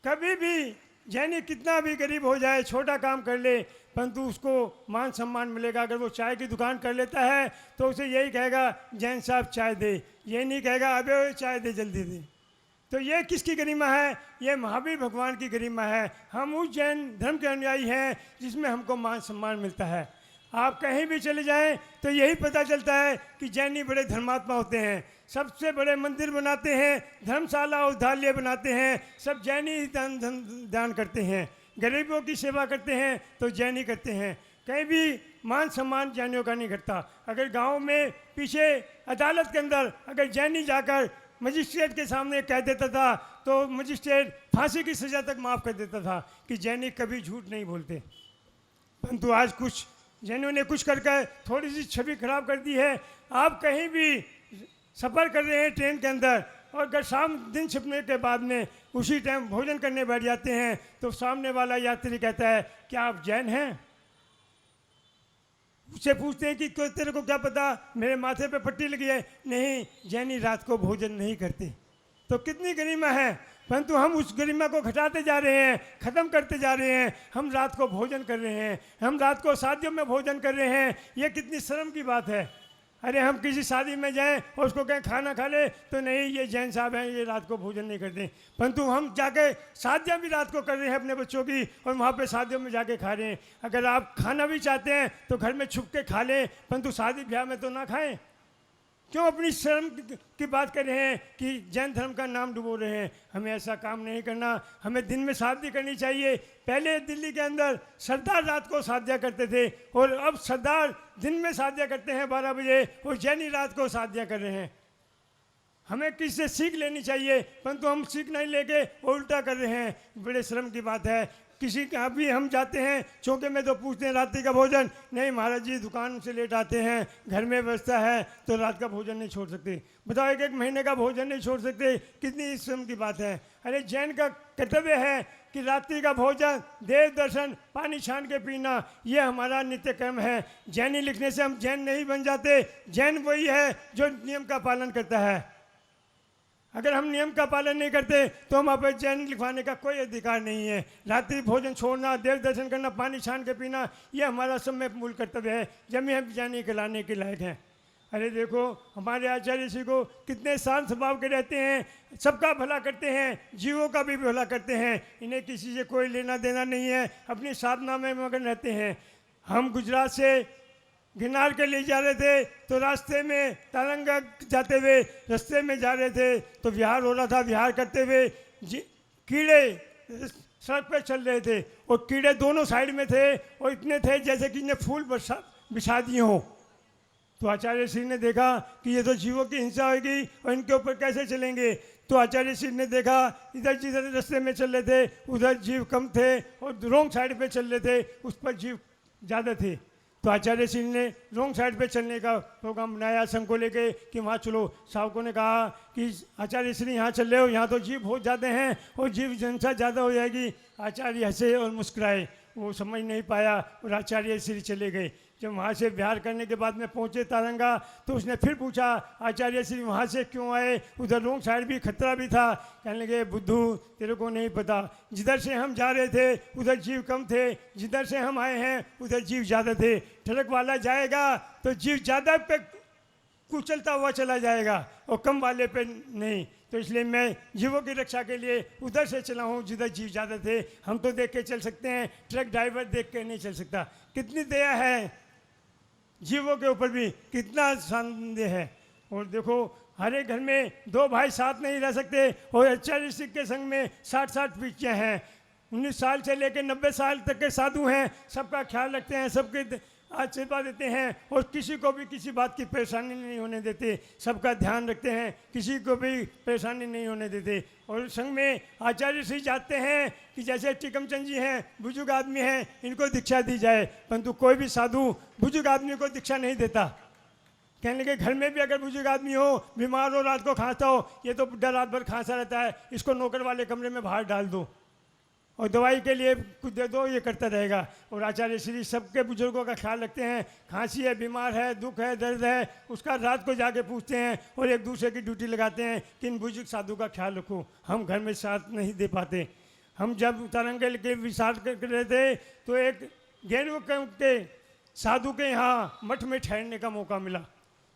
कभी भी जैनी कितना भी गरीब हो जाए, छोटा काम कर ले, परंतु उसको मान सम्मान मिलेगा। अगर वो चाय की दुकान कर लेता है तो उसे यही कहेगा जैन साहब चाय दे, ये नहीं कहेगा अबे चाय दे जल्दी दे। तो ये किसकी गरिमा है? ये महावीर भगवान की गरिमा है। हम उस जैन धर्म के अनुयायी हैं जिसमें हमको मान सम्मान मिलता है। आप कहीं भी चले जाएं तो यही पता चलता है कि जैनी बड़े धर्मात्मा होते हैं। सबसे बड़े मंदिर बनाते हैं, धर्मशाला औषधालय बनाते हैं, सब जैनी ही दान करते हैं। गरीबों की सेवा करते हैं तो जैनी करते हैं। कहीं भी मान सम्मान जैनियों का नहीं घटता। अगर गांव में पीछे अदालत के अंदर अगर जैनी जाकर मजिस्ट्रेट के सामने कह देता था तो मजिस्ट्रेट फांसी की सज़ा तक माफ़ कर देता था कि जैनी कभी झूठ नहीं बोलते। परंतु आज कुछ जैनियों ने कुछ करके थोड़ी सी छवि खराब कर दी है। आप कहीं भी सफ़र कर रहे हैं ट्रेन के अंदर, और अगर शाम दिन छिपने के बाद में उसी टाइम भोजन करने बैठ जाते हैं तो सामने वाला यात्री कहता है क्या आप जैन हैं? उससे पूछते हैं कि तेरे को क्या पता, मेरे माथे पे पट्टी लगी है। नहीं, जैनी रात को भोजन नहीं करते। तो कितनी गरिमा है, परंतु हम उस गरिमा को घटाते जा रहे हैं, ख़त्म करते जा रहे हैं। हम रात को भोजन कर रहे हैं, हम रात को शादियों में भोजन कर रहे हैं। ये कितनी शर्म की बात है। अरे हम किसी शादी में जाएं और उसको कहें खाना खा ले, तो नहीं ये जैन साहब हैं, ये रात को भोजन नहीं करते। परंतु हम जाके शादियाँ भी रात को कर रहे हैं अपने बच्चों की, और वहाँ पे शादियों में जाके खा रहे हैं। अगर आप खाना भी चाहते हैं तो घर में छुप के खा लें, परंतु शादी ब्याह में तो ना खाएं। क्यों अपनी शर्म की बात कर रहे हैं कि जैन धर्म का नाम डुबो रहे हैं? हमें ऐसा काम नहीं करना। हमें दिन में शादी करनी चाहिए। पहले दिल्ली के अंदर सरदार रात को शादियाँ करते थे, और अब सरदार दिन में शादियाँ करते हैं 12 बजे, और जैनी रात को शादियाँ कर रहे हैं। हमें किससे सीख लेनी चाहिए, परंतु हम सीख नहीं लेके वो उल्टा कर रहे हैं। बड़े शर्म की बात है। किसी का भी हम जाते हैं चौके में तो पूछते हैं रात्रि का भोजन, नहीं महाराज जी दुकान से लेट आते हैं, घर में व्यवस्था है तो रात का भोजन नहीं छोड़ सकते। बताओ, एक महीने का भोजन नहीं छोड़ सकते, कितनी शर्म की बात है। अरे जैन का कर्तव्य है कि रात्रि का भोजन, देव दर्शन, पानी छान के पीना, ये हमारा नित्य कर्म है। जैनी लिखने से हम जैन नहीं बन जाते। जैन वही है जो नियम का पालन करता है। अगर हम नियम का पालन नहीं करते तो हम आप जैन लिखवाने का कोई अधिकार नहीं है। रात्रि भोजन छोड़ना, देव दर्शन करना, पानी छान के पीना, ये हमारा सब में मूल कर्तव्य है, जब हम जैनी कहलाने के लायक हैं। अरे देखो, हमारे आचार्य श्री को कितने शांत स्वभाव के रहते हैं, सबका भला करते हैं, जीवों का भी भला करते हैं। इन्हें किसी से कोई लेना देना नहीं है, अपनी साधना में मगन रहते हैं। हम गुजरात से गिरनार के लिए जा रहे थे तो रास्ते में तारंगा जाते हुए रास्ते में जा रहे थे तो विहार हो रहा था। विहार करते हुए कीड़े सड़क पर चल रहे थे, और कीड़े दोनों साइड में थे, और इतने थे जैसे कि इन्हें फूल बिछा दिए हों। तो आचार्य श्री ने देखा कि ये तो जीवों की हिंसा होगी और इनके ऊपर कैसे चलेंगे। तो आचार्य श्री ने देखा इधर जिधर रास्ते में चल रहे थे उधर जीव कम थे, और रोंग साइड पे चल रहे थे उस पर जीव ज़्यादा थे। तो आचार्य श्री ने रोंग साइड पे चलने का प्रोग्राम बनाया संघ को लेके कि वहाँ चलो। शावकों ने कहा कि आचार्य श्री यहाँ चल रहे हो, यहाँ तो जीव बहुत ज़्यादा हैं और जीव जनता ज़्यादा हो जाएगी। आचार्य हंसे और मुस्कुराए, वो समझ नहीं पाया और आचार्य श्री चले गए। जब वहाँ से विहार करने के बाद में पहुँचे तारंगा तो उसने फिर पूछा आचार्य श्री वहाँ से क्यों आए, उधर रोंग साइड भी खतरा भी था। कहने लगे बुद्धू तेरे को नहीं पता, जिधर से हम जा रहे थे उधर जीव कम थे, जिधर से हम आए हैं उधर जीव ज़्यादा थे। ट्रक वाला जाएगा तो जीव ज़्यादा पे कुचलता हुआ चला जाएगा और कम वाले पे नहीं। तो इसलिए मैं जीवों की रक्षा के लिए उधर से चला हूँ जिधर जीव ज़्यादा थे। हम तो देख के चल सकते हैं, ट्रक ड्राइवर देख के नहीं चल सकता। कितनी दया है जीवों के ऊपर भी, कितना संदेह है। और देखो हर एक घर में दो भाई साथ नहीं रह सकते, और आचार्य श्री के संग में 60-60 पीढ़ियाँ हैं। 19 साल से लेकर 90 साल तक के साधु हैं, सबका ख्याल रखते हैं, सबके आशीर्वाद देते हैं, और किसी को भी किसी बात की परेशानी नहीं होने देते, सबका ध्यान रखते हैं, किसी को भी परेशानी नहीं होने देते। और संग में आचार्य श्री जाते हैं कि जैसे टिकमचंद जी हैं, बुजुर्ग आदमी हैं, इनको दीक्षा दी जाए, परंतु कोई भी साधु बुजुर्ग आदमी को दीक्षा नहीं देता। कहने लगे घर में भी अगर बुजुर्ग आदमी हो, बीमार हो, रात को खांसता हो, ये तो बुढ़ा रात भर खांसा रहता है, इसको नौकर वाले कमरे में बाहर डाल दो और दवाई के लिए कुछ दे दो, ये करता रहेगा। और आचार्य श्री सबके बुजुर्गों का ख्याल रखते हैं। खांसी है, बीमार है, दुख है, दर्द है, उसका रात को जाके पूछते हैं और एक दूसरे की ड्यूटी लगाते हैं कि इन बुजुर्ग साधु का ख्याल रखो। हम घर में साथ नहीं दे पाते। हम जब तरंगल के विचार कर रहे थे तो एक गैरू के साधु के यहाँ मठ में ठहरने का मौका मिला,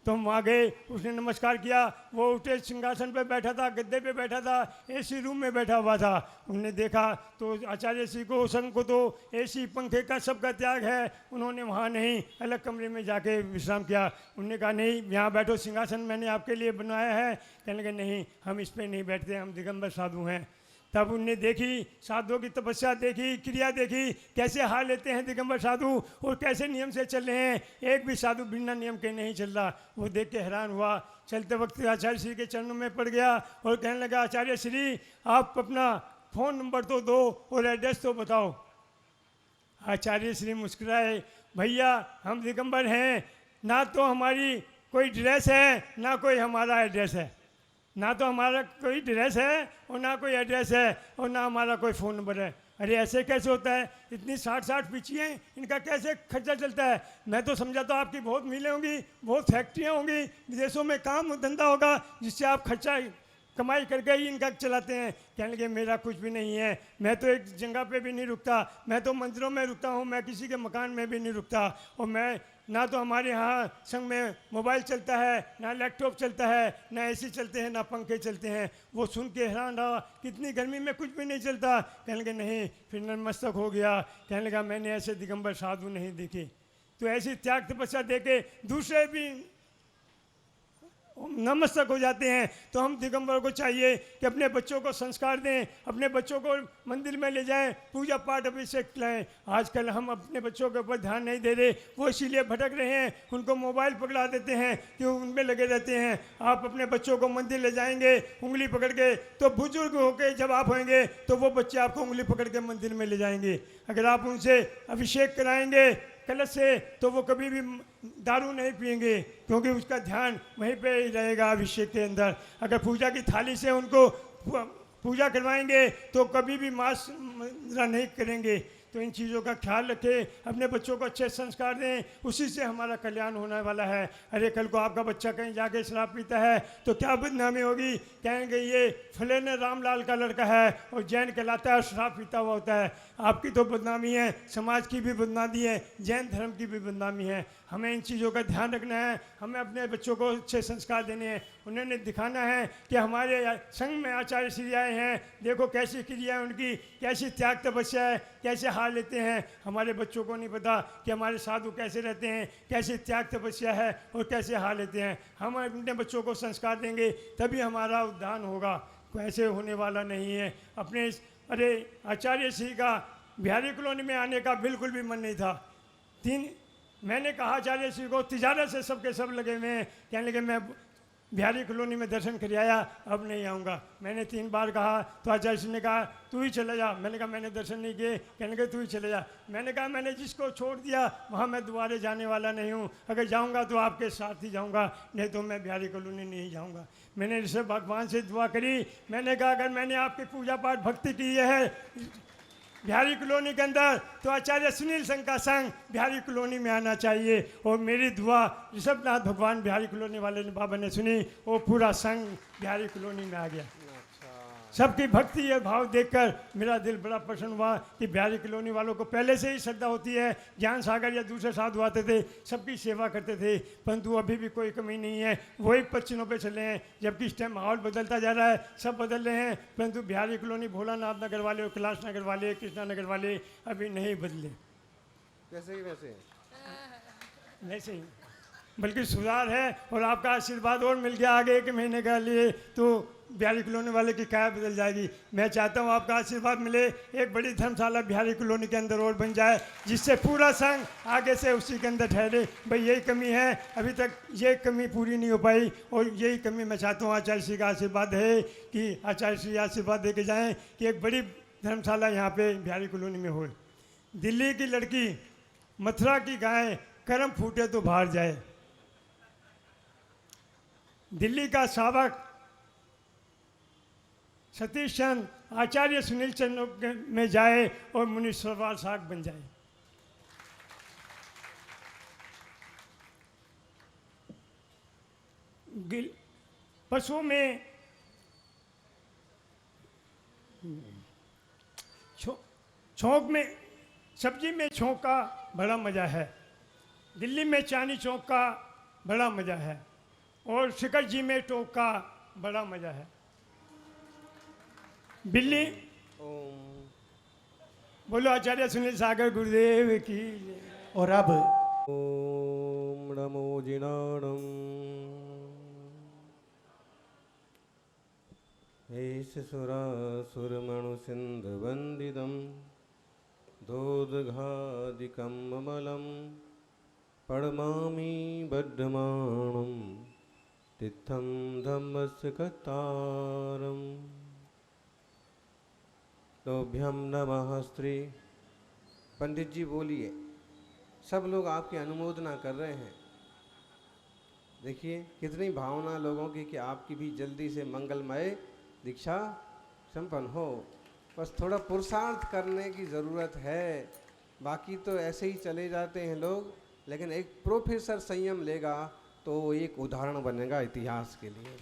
तो हम वहाँ गए, उसने नमस्कार किया। वो उठे सिंहासन पे बैठा था, गद्दे पे बैठा था, एसी रूम में बैठा हुआ था। उन्होंने देखा तो आचार्य श्री को, संघ को तो एसी पंखे का सबका त्याग है, उन्होंने वहाँ नहीं अलग कमरे में जाके विश्राम किया। उन्होंने कहा नहीं यहाँ बैठो, सिंहासन मैंने आपके लिए बनवाया है। कहने लगे नहीं हम इस पर नहीं बैठते, हम दिगंबर साधु हैं। तब उनने देखी साधुओं की तपस्या देखी, क्रिया देखी, कैसे हार लेते हैं दिगंबर साधु और कैसे नियम से चल रहे हैं। एक भी साधु बिना नियम के नहीं चल रहा। वो देख के हैरान हुआ। चलते वक्त आचार्य श्री के चरणों में पड़ गया और कहने लगा आचार्य श्री आप अपना फ़ोन नंबर तो दो और एड्रेस तो बताओ। आचार्य श्री मुस्कुराए, भैया हम दिगंबर हैं, ना तो हमारी कोई ड्रेस है ना कोई हमारा एड्रेस है, ना तो हमारा कोई ड्रेस है और ना कोई एड्रेस है और ना हमारा कोई फ़ोन नंबर है। अरे ऐसे कैसे होता है? इतनी 60 पिचियाँ, इनका कैसे खर्चा चलता है? मैं तो समझा तो आपकी बहुत मिलें होंगी, बहुत फैक्ट्रियाँ होंगी, विदेशों में काम धंधा होगा जिससे आप खर्चा कमाई करके ही इनका चलाते हैं। कहने लगे मेरा कुछ भी नहीं है, मैं तो एक जगह पे भी नहीं रुकता, मैं तो मंदिरों में रुकता हूँ, मैं किसी के मकान में भी नहीं रुकता, और मैं ना तो हमारे यहाँ संग में मोबाइल चलता है, ना लैपटॉप चलता है, ना एसी चलते हैं, ना पंखे चलते हैं। वो सुन के हैरान रहा, कितनी गर्मी में कुछ भी नहीं चलता। कहने लगे नहीं, फिर नतमस्तक हो गया। कहने लगा मैंने ऐसे दिगंबर साधु नहीं देखे। तो ऐसी त्याग तपस्या देके दूसरे भी नमस्तक हो जाते हैं। तो हम दिगंबरों को चाहिए कि अपने बच्चों को संस्कार दें, अपने बच्चों को मंदिर में ले जाएं, पूजा पाठ अभिषेक लाएं। आजकल हम अपने बच्चों के ऊपर ध्यान नहीं दे रहे, वो इसीलिए भटक रहे हैं, उनको मोबाइल पकड़ा देते हैं कि उनमें लगे रहते हैं। आप अपने बच्चों को मंदिर ले जाएंगे उंगली पकड़ के, तो बुजुर्ग होके जब आप होंगे तो वो बच्चे आपको उंगली पकड़ के मंदिर में ले जाएंगे। अगर आप उनसे अभिषेक कराएंगे कलश से तो वो कभी भी दारू नहीं पिएंगे, क्योंकि उसका ध्यान वहीं पे ही रहेगा अभिषेक के अंदर। अगर पूजा की थाली से उनको पूजा करवाएंगे तो कभी भी मांस नहीं करेंगे। तो इन चीज़ों का ख्याल रखें, अपने बच्चों को अच्छे संस्कार दें, उसी से हमारा कल्याण होने वाला है। अरे कल को आपका बच्चा कहीं जाके शराब पीता है तो क्या बदनामी होगी? कहेंगे ये फलाने रामलाल का लड़का है और जैन कहलाता है और शराब पीता हुआ होता है। आपकी तो बदनामी है, समाज की भी बदनामी है, जैन धर्म की भी बदनामी है। हमें इन चीज़ों का ध्यान रखना है, हमें अपने बच्चों को अच्छे संस्कार देने हैं। उन्होंने दिखाना है कि हमारे संघ में आचार्य श्री आए हैं, देखो कैसी क्रिया है उनकी, कैसी त्याग तपस्या है, कैसे हार लेते हैं। हमारे बच्चों को नहीं पता कि हमारे साधु कैसे रहते हैं, कैसी त्याग तपस्या है और कैसे हार लेते हैं। हम अपने बच्चों को संस्कार देंगे तभी हमारा उद्धार होगा, ऐसे होने वाला नहीं है। अपने अरे आचार्य श्री का बिहारी कॉलोनी में आने का बिल्कुल भी मन नहीं था। मैंने कहा आचार्य श्री को तिजारत से सबके सब लगे हुए हैं। कहने लगे मैं बिहारी कॉलोनी में दर्शन कर आया, अब नहीं आऊँगा। मैंने 3 बार कहा तो आचार्य श्री ने कहा तू ही चले जा। मैंने कहा मैंने दर्शन नहीं किए। कहने लगे तू ही चले जा। मैंने कहा मैंने जिसको छोड़ दिया वहाँ मैं दोबारा जाने वाला नहीं हूँ, अगर जाऊँगा तो आपके साथ ही जाऊँगा, नहीं तो मैं बिहारी कॉलोनी नहीं जाऊँगा। मैंने ऋषभ भगवान से दुआ करी, मैंने कहा अगर मैंने आपकी पूजा पाठ भक्ति की है बिहारी कॉलोनी के अंदर तो आचार्य सुनील संघ का संघ बिहारी कॉलोनी में आना चाहिए। और मेरी दुआ ऋषभनाथ भगवान बिहारी कॉलोनी वाले ने बाबा ने सुनी, वो पूरा संघ बिहारी कॉलोनी में आ गया। सबकी भक्ति और भाव देखकर मेरा दिल बड़ा प्रसन्न हुआ कि बिहारी कॉलोनी वालों को पहले से ही श्रद्धा होती है। ज्ञान सागर या दूसरे साधु आते थे, सबकी सेवा करते थे, परंतु अभी भी कोई कमी नहीं है, वही पच्चीनों पे चले हैं। जबकि इस टाइम माहौल बदलता जा रहा है, सब बदल रहे हैं, परंतु बिहारी कॉलोनी भोलानाथ नगर वाले और कैलाश नगर वाले, कृष्णा नगर वाले अभी नहीं बदले। वैसे ही बल्कि सुधार है, और आपका आशीर्वाद और मिल गया आगे 1 महीने के लिए तो बिहारी कॉलोनी वाले की काया बदल जाएगी। मैं चाहता हूँ आपका आशीर्वाद मिले, एक बड़ी धर्मशाला बिहारी कॉलोनी के अंदर और बन जाए, जिससे पूरा संघ आगे से उसी के अंदर ठहरे। भाई यही कमी है, अभी तक ये कमी पूरी नहीं हो पाई, और यही कमी मैं चाहता हूँ आचार्य श्री का आशीर्वाद है कि आचार्य श्री आशीर्वाद दे के जाएँ कि एक बड़ी धर्मशाला यहाँ पे बिहारी कॉलोनी में हो। दिल्ली की लड़की, मथुरा की गाय, कर्म फूटे तो बाहर जाए। दिल्ली का सावक सतीश चंद आचार्य सुनील चंद में जाए और मुनीश्वर साग बन जाए। पशुओं में छोंक में, सब्जी में छोंक का बड़ा मज़ा है, दिल्ली में चांदी चौक का बड़ा मज़ा है, और शिखर जी में टोक का बड़ा मज़ा है। बिल्ली बोलो आचार्य सुनील सागर गुरुदेव की। और अब ओम नमो जिनाणम एष सुरासुरमणु सिंधु वंदितम दोदघादिकम ममलम पड़मामि बद्धमाणम तिथम धम्मस्य कतारम। तोभ्यम नमः स्त्री। पंडित जी बोलिए, सब लोग आपकी अनुमोदना कर रहे हैं। देखिए कितनी भावना लोगों की कि आपकी भी जल्दी से मंगलमय दीक्षा संपन्न हो। बस थोड़ा पुरुषार्थ करने की ज़रूरत है, बाकी तो ऐसे ही चले जाते हैं लोग। लेकिन एक प्रोफेसर संयम लेगा तो वो एक उदाहरण बनेगा इतिहास के लिए।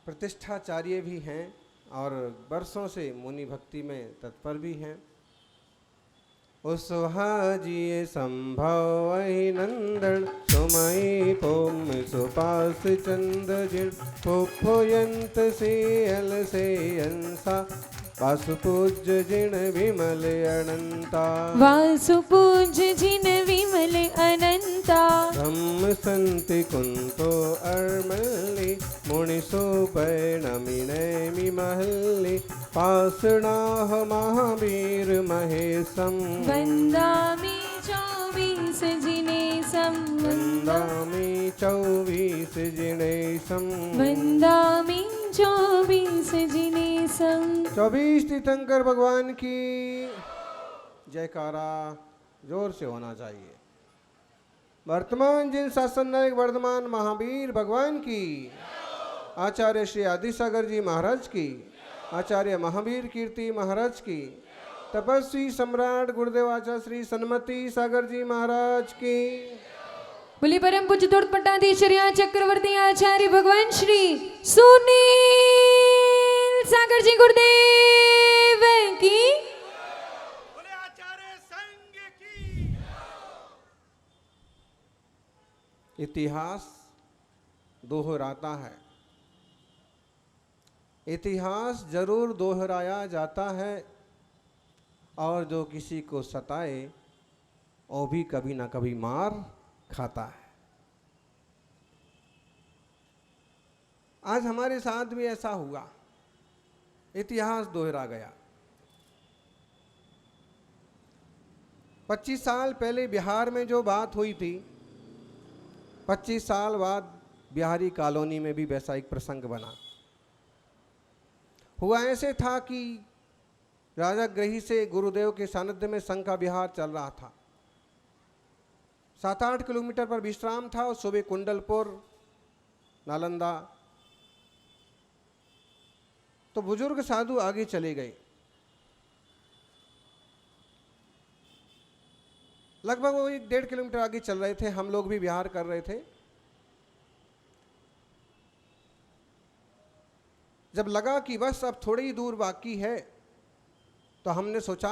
प्रतिष्ठाचार्य भी हैं और वर्षों से मुनि भक्ति में तत्पर भी हैं। उसहाजिए संभव वही नंदन सुमई पोम सुपास चंद जिण पुयंत से अल से अंसा वासुपूज्य जिण विमल अनंता वासुपूज्य जिन विमल अनंता ब्रह्म संति कुंतो अर्मल्ली मुनिसो पैणमिनैमि महल्ली पासणाह महावीर महेशम वंदामि 24 जिनेशम वंदामि 24 जिनेशम वंदामि 24 जिनेशम। 24 तीर्थंकर भगवान की जयकारा जोर से होना चाहिए। वर्तमान जिन शासन नायक वर्धमान महावीर भगवान की, आचार्य श्री आदिसागर जी महाराज की, आचार्य महावीर कीर्ति महाराज की, तपस्वी सम्राट गुरुदेव आचार्य श्री सन्मति सागर जी महाराज की। बोले परम पूज्य तोड़पट्टाधीश्वरी चक्रवर्ती आचार्य भगवान श्री सुनील सागर जी गुरुदेव की। बोले आचार्य संघ की। इतिहास दोहराता है, इतिहास जरूर दोहराया जाता है, और जो किसी को सताए वो भी कभी ना कभी मार खाता है। आज हमारे साथ भी ऐसा हुआ, इतिहास दोहरा गया। 25 साल पहले बिहार में जो बात हुई थी, 25 साल बाद बिहारी कॉलोनी में भी वैसा एक प्रसंग बना। हुआ ऐसे था कि राजागृही से गुरुदेव के सानिध्य में संघ का विहार चल रहा था। 7-8 किलोमीटर पर विश्राम था और सुबह कुंडलपुर नालंदा। तो बुजुर्ग साधु आगे चले गए। लगभग वो 1-1.5 किलोमीटर आगे चल रहे थे, हम लोग भी विहार कर रहे थे। जब लगा कि बस अब थोड़ी ही दूर बाकी है, तो हमने सोचा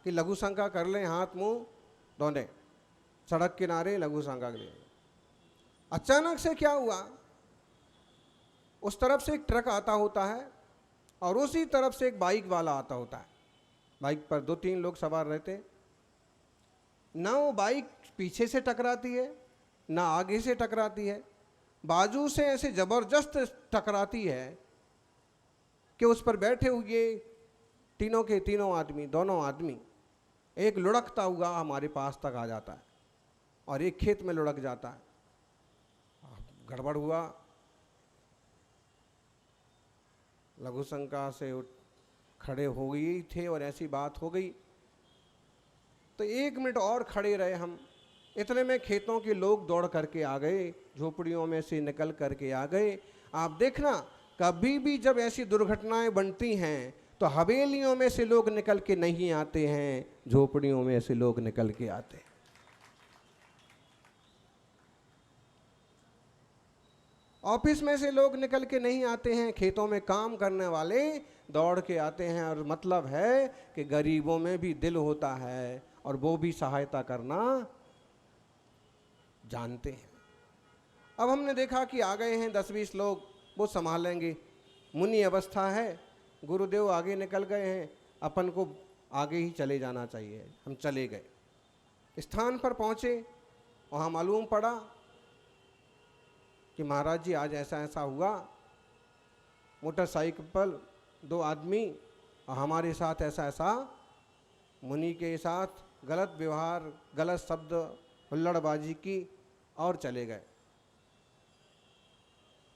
कि लघु शंका कर लें, हाथ मुंह धोने, सड़क किनारे लघु शंका के लिए। अचानक से क्या हुआ, उस तरफ से एक ट्रक आता होता है और उसी तरफ से एक बाइक वाला आता होता है। बाइक पर 2-3 लोग सवार रहते। ना वो बाइक पीछे से टकराती है ना आगे से टकराती है, बाजू से ऐसे जबरदस्त टकराती है कि उस पर बैठे हुए तीनों के तीनों आदमी, दोनों आदमी, एक लुढ़कता हुआ हमारे पास तक आ जाता है और एक खेत में लुढ़क जाता है। गड़बड़ हुआ, लघु शंका से खड़े हो गई थे और ऐसी बात हो गई। तो 1 मिनट और खड़े रहे हम। इतने में खेतों के लोग दौड़ करके आ गए, झोपड़ियों में से निकल करके आ गए। आप देखना, कभी भी जब ऐसी दुर्घटनाएं बनती हैं तो हवेलियों में से लोग निकल के नहीं आते हैं, झोपड़ियों में से लोग निकल के आते हैं। ऑफिस में से लोग निकल के नहीं आते हैं, खेतों में काम करने वाले दौड़ के आते हैं। और मतलब है कि गरीबों में भी दिल होता है और वो भी सहायता करना जानते हैं। अब हमने देखा कि आ गए हैं 10-20 लोग, वो संभालेंगे, मुनि अवस्था है, गुरुदेव आगे निकल गए हैं, अपन को आगे ही चले जाना चाहिए। हम चले गए, स्थान पर पहुँचे, वहाँ मालूम पड़ा कि महाराज जी आज ऐसा ऐसा हुआ, मोटरसाइकिल पर 2 आदमी और हमारे साथ ऐसा ऐसा, मुनि के साथ गलत व्यवहार, गलत शब्द, हुल्लड़बाजी की और चले गए।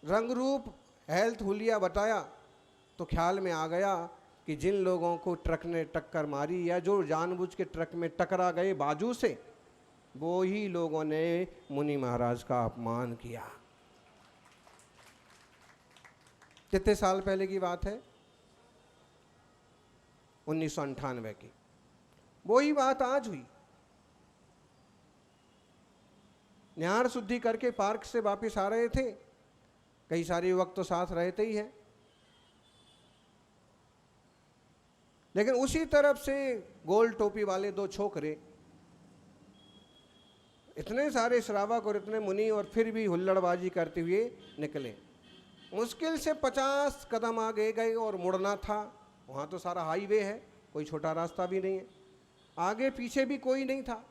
रंग रूप हेल्थ हुलिया बताया तो ख्याल में आ गया कि जिन लोगों को ट्रक ने टक्कर मारी या जो जानबूझ के ट्रक में टकरा गए बाजू से, वो ही लोगों ने मुनि महाराज का अपमान किया। कितने साल पहले की बात है? 1998 की। वही बात आज हुई। निहार शुद्धि करके पार्क से वापस आ रहे थे, कई सारे युवक तो साथ रहते ही हैं, लेकिन उसी तरफ से गोल टोपी वाले दो छोकरे, इतने सारे श्रावक और इतने मुनि, और फिर भी हुल्लड़बाजी करते हुए निकले। मुश्किल से 50 कदम आगे गए और मुड़ना था। वहाँ तो सारा हाईवे है, कोई छोटा रास्ता भी नहीं है, आगे पीछे भी कोई नहीं था।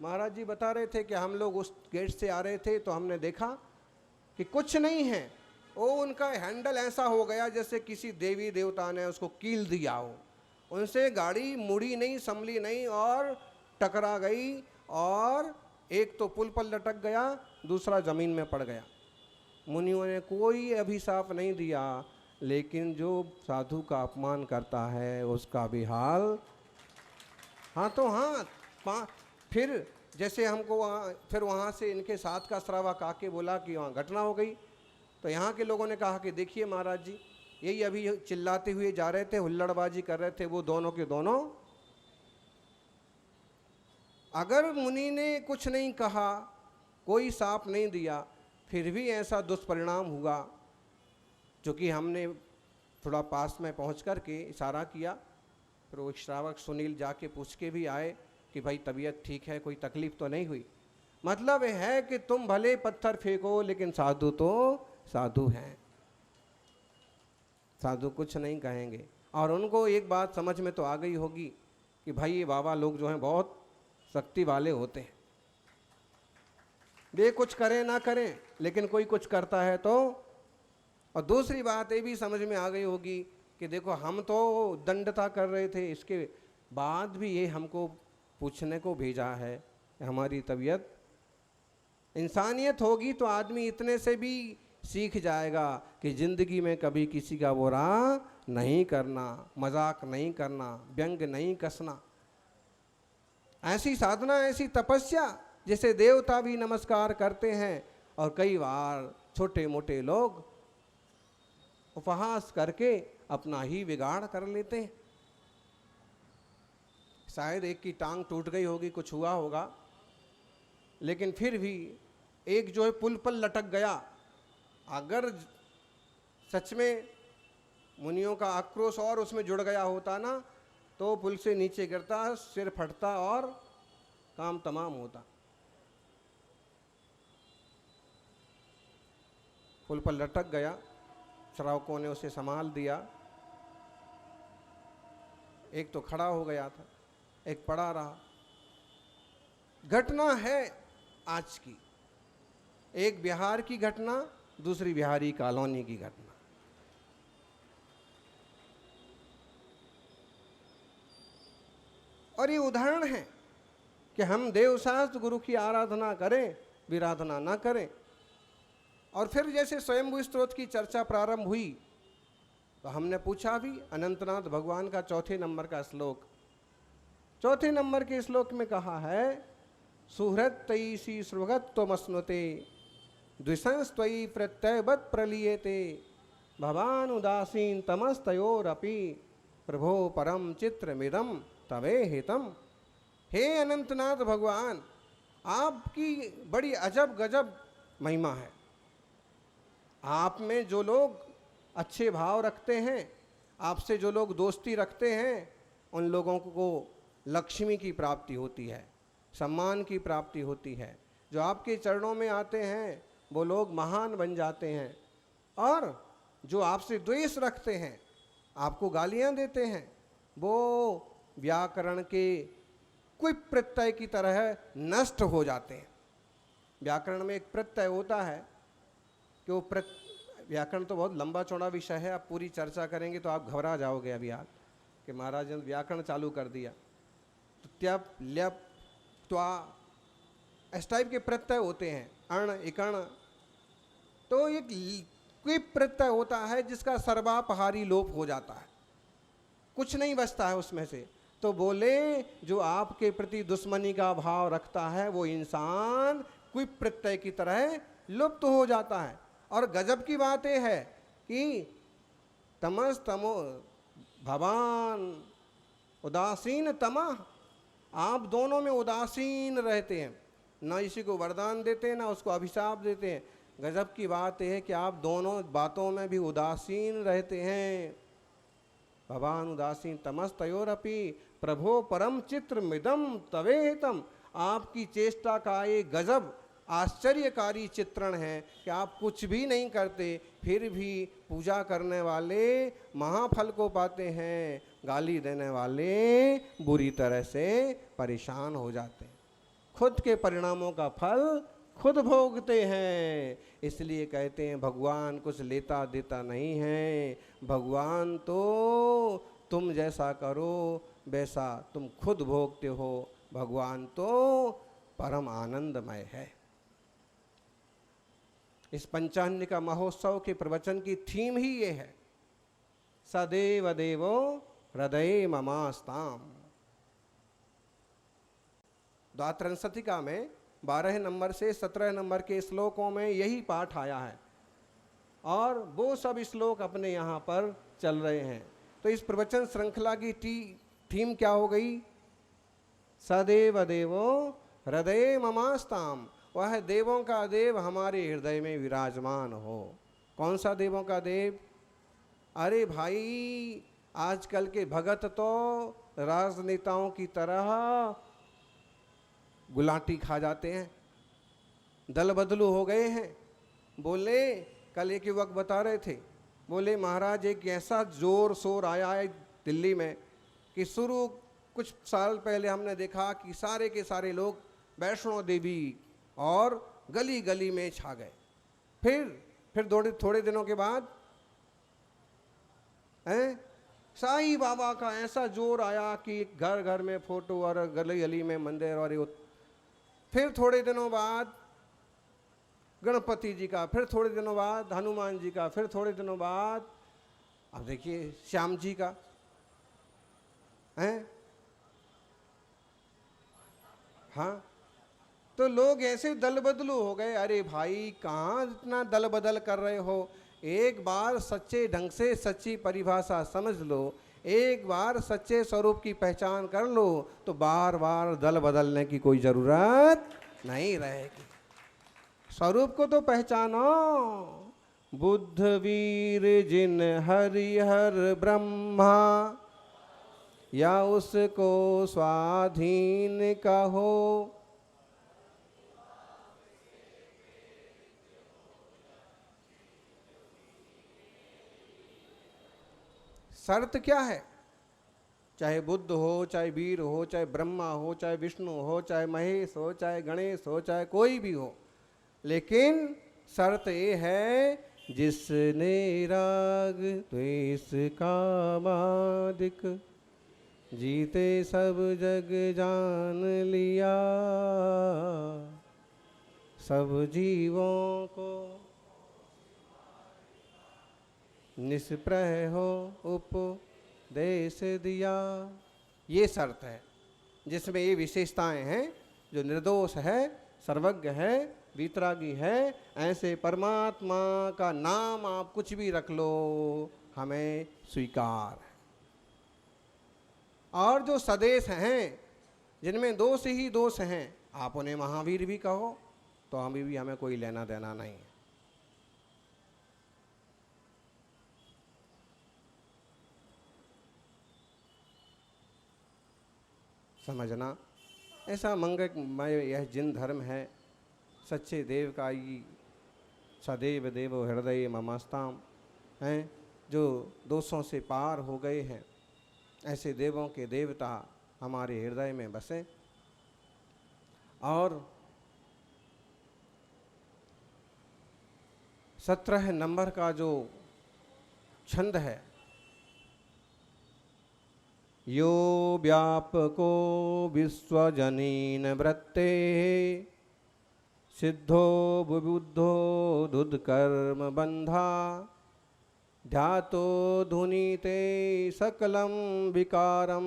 महाराज जी बता रहे थे कि हम लोग उस गेट से आ रहे थे तो हमने देखा कि कुछ नहीं है, वो उनका हैंडल ऐसा हो गया जैसे किसी देवी देवता ने उसको कील दिया हो। उनसे गाड़ी मुड़ी नहीं, संभली नहीं और टकरा गई, और एक तो पुल पर लटक गया, दूसरा ज़मीन में पड़ गया। मुनियों ने कोई अभिशाप नहीं दिया, लेकिन जो साधु का अपमान करता है उसका भी हाल हाथों हाथ। फिर जैसे हमको फिर वहाँ से इनके साथ का श्रावक आके बोला कि वहाँ घटना हो गई, तो यहाँ के लोगों ने कहा कि देखिए महाराज जी, यही अभी चिल्लाते हुए जा रहे थे, हुल्लड़बाजी कर रहे थे, वो दोनों के दोनों। अगर मुनि ने कुछ नहीं कहा, कोई साप नहीं दिया, फिर भी ऐसा दुष्परिणाम हुआ। जो कि हमने थोड़ा पास में पहुंच कर के इशारा किया, फिर वो श्रावक सुनील जाके पूछ के भी आए कि भाई तबीयत ठीक है, कोई तकलीफ तो नहीं हुई। मतलब है कि तुम भले पत्थर फेंको, लेकिन साधु तो साधु हैं, साधु कुछ नहीं कहेंगे। और उनको एक बात समझ में तो आ गई होगी कि भाई ये बाबा लोग जो हैं बहुत शक्ति वाले होते हैं, वे कुछ करें ना करें, लेकिन कोई कुछ करता है तो। और दूसरी बात ये भी समझ में आ गई होगी कि देखो हम तो दंडता कर रहे थे, इसके बाद भी ये हमको पूछने को भेजा है, हमारी तबीयत। इंसानियत होगी तो आदमी इतने से भी सीख जाएगा कि ज़िंदगी में कभी किसी का बुरा नहीं करना, मजाक नहीं करना, व्यंग नहीं कसना। ऐसी साधना, ऐसी तपस्या जिसे देवता भी नमस्कार करते हैं, और कई बार छोटे मोटे लोग उपहास करके अपना ही बिगाड़ कर लेते हैं। शायद एक की टांग टूट गई होगी, कुछ हुआ होगा, लेकिन फिर भी एक जो है पुल पर लटक गया। अगर सच में मुनियों का आक्रोश और उसमें जुड़ गया होता ना, तो पुल से नीचे गिरता, सिर फटता और काम तमाम होता। पुल पर लटक गया, श्रावकों ने उसे संभाल दिया। एक तो खड़ा हो गया था, एक पड़ा रहा। घटना है आज की, एक बिहार की घटना, दूसरी बिहारी कॉलोनी की घटना। और ये उदाहरण है कि हम देवशास्त्र गुरु की आराधना करें, विराधना ना करें। और फिर जैसे स्वयंभू स्त्रोत की चर्चा प्रारंभ हुई, तो हमने पूछा भी अनंतनाथ भगवान का चौथे नंबर का श्लोक। चौथे नंबर के श्लोक में कहा है, सुहृत तयि सी सुभगत्वमश्नुते द्विषंस्त्वयि प्रत्ययवत् प्रलीयते भवान उदासीन तमस्तयोरपि प्रभो परम चित्रमिदं तवे हितम। हे अनंतनाथ भगवान, आपकी बड़ी अजब गजब महिमा है। आप में जो लोग अच्छे भाव रखते हैं, आपसे जो लोग दोस्ती रखते हैं, उन लोगों को लक्ष्मी की प्राप्ति होती है, सम्मान की प्राप्ति होती है। जो आपके चरणों में आते हैं वो लोग महान बन जाते हैं। और जो आपसे द्वेष रखते हैं, आपको गालियां देते हैं, वो व्याकरण के कोई प्रत्यय की तरह नष्ट हो जाते हैं। व्याकरण में एक प्रत्यय होता है कि वो व्याकरण तो बहुत लंबा चौड़ा विषय है, आप पूरी चर्चा करेंगे तो आप घबरा जाओगे। अभी आज कि महाराज ने व्याकरण चालू कर दिया, तो त्यप ल्यप त्वा इस टाइप के प्रत्यय होते हैं, अण इकण। तो एक कोई प्रत्यय होता है जिसका सर्वापहारी लोप हो जाता है। कुछ नहीं बचता है उसमें से। तो बोले जो आपके प्रति दुश्मनी का भाव रखता है वो इंसान कोई प्रत्यय की तरह लुप्त हो जाता है। और गजब की बात यह है कि तमस तमो भवान उदासीन तमः, आप दोनों में उदासीन रहते हैं, ना इसी को वरदान देते हैं ना उसको अभिशाप देते हैं। गजब की बात यह है कि आप दोनों बातों में भी उदासीन रहते हैं। भगवान उदासीन तमस्तयोरपि प्रभो परम चित्र मिदम तवेतम, आपकी चेष्टा का एक गजब आश्चर्यकारी चित्रण है कि आप कुछ भी नहीं करते फिर भी पूजा करने वाले महाफल को पाते हैं, गाली देने वाले बुरी तरह से परेशान हो जाते हैं, खुद के परिणामों का फल खुद भोगते हैं। इसलिए कहते हैं भगवान कुछ लेता देता नहीं है, भगवान तो तुम जैसा करो वैसा तुम खुद भोगते हो, भगवान तो परम आनंदमय है। इस पंचान्निका महोत्सव के प्रवचन की थीम ही ये है, सदैव देवो हृदय ममास्ताम। द्वात्रिंशतिका में 12 नंबर से 17 नंबर के श्लोकों में यही पाठ आया है और वो सब श्लोक अपने यहाँ पर चल रहे हैं। तो इस प्रवचन श्रृंखला की थीम क्या हो गई? सदैव देवो हृदय ममास्ताम, वह देवों का देव हमारे हृदय में विराजमान हो। कौन सा देवों का देव? अरे भाई आजकल के भगत तो राजनेताओं की तरह गुलाटी खा जाते हैं, दल बदलू हो गए हैं। बोले कल एक युवक बता रहे थे, बोले महाराज एक ऐसा जोर शोर आया है दिल्ली में कि शुरू कुछ साल पहले हमने देखा कि सारे के सारे लोग वैष्णो देवी और गली गली में छा गए। फिर थोड़े दिनों के बाद साईं बाबा का ऐसा जोर आया कि घर घर में फोटो और गली गली में मंदिर और फिर थोड़े दिनों बाद गणपति जी का, फिर थोड़े दिनों बाद हनुमान जी का, फिर थोड़े दिनों बाद अब देखिए श्याम जी का है। हाँ, तो लोग ऐसे दल बदलू हो गए। अरे भाई कहाँ इतना दल बदल कर रहे हो? एक बार सच्चे ढंग से सच्ची परिभाषा समझ लो, एक बार सच्चे स्वरूप की पहचान कर लो तो बार बार दल बदलने की कोई ज़रूरत नहीं रहेगी। स्वरूप को तो पहचानो। बुद्ध वीर जिन हरिहर ब्रह्मा, या उसको स्वाधीन कहो। शर्त क्या है? चाहे बुद्ध हो, चाहे वीर हो, चाहे ब्रह्मा हो, चाहे विष्णु हो, चाहे महेश हो, चाहे गणेश हो, चाहे कोई भी हो, लेकिन शर्त ये है जिसने राग द्वेष कामादिक जीते सब जग जान लिया, सब जीवों को निष्प्रह हो उपदेश दिया। ये शर्त है जिसमें ये विशेषताएं हैं। जो निर्दोष है, सर्वज्ञ है, वीतरागी है, ऐसे परमात्मा का नाम आप कुछ भी रख लो हमें स्वीकार है। और जो सदेश हैं जिनमें दोष ही दोष हैं, आप उन्हें महावीर भी कहो तो हमें कोई लेना देना नहीं है। समझना, ऐसा मंगलमय यह जिन धर्म है, सच्चे देव का ही सदैव देवो हृदय ममास्ताम हैं, जो दोषों से पार हो गए हैं, ऐसे देवों के देवता हमारे हृदय में बसे। और 17 नंबर का जो छंद है, यो व्यापको विश्वजनीन वृत्ते सिद्धो बुबुद्धो दुष्कर्म बंधा ध्यातो धुनीते सकलं विकारं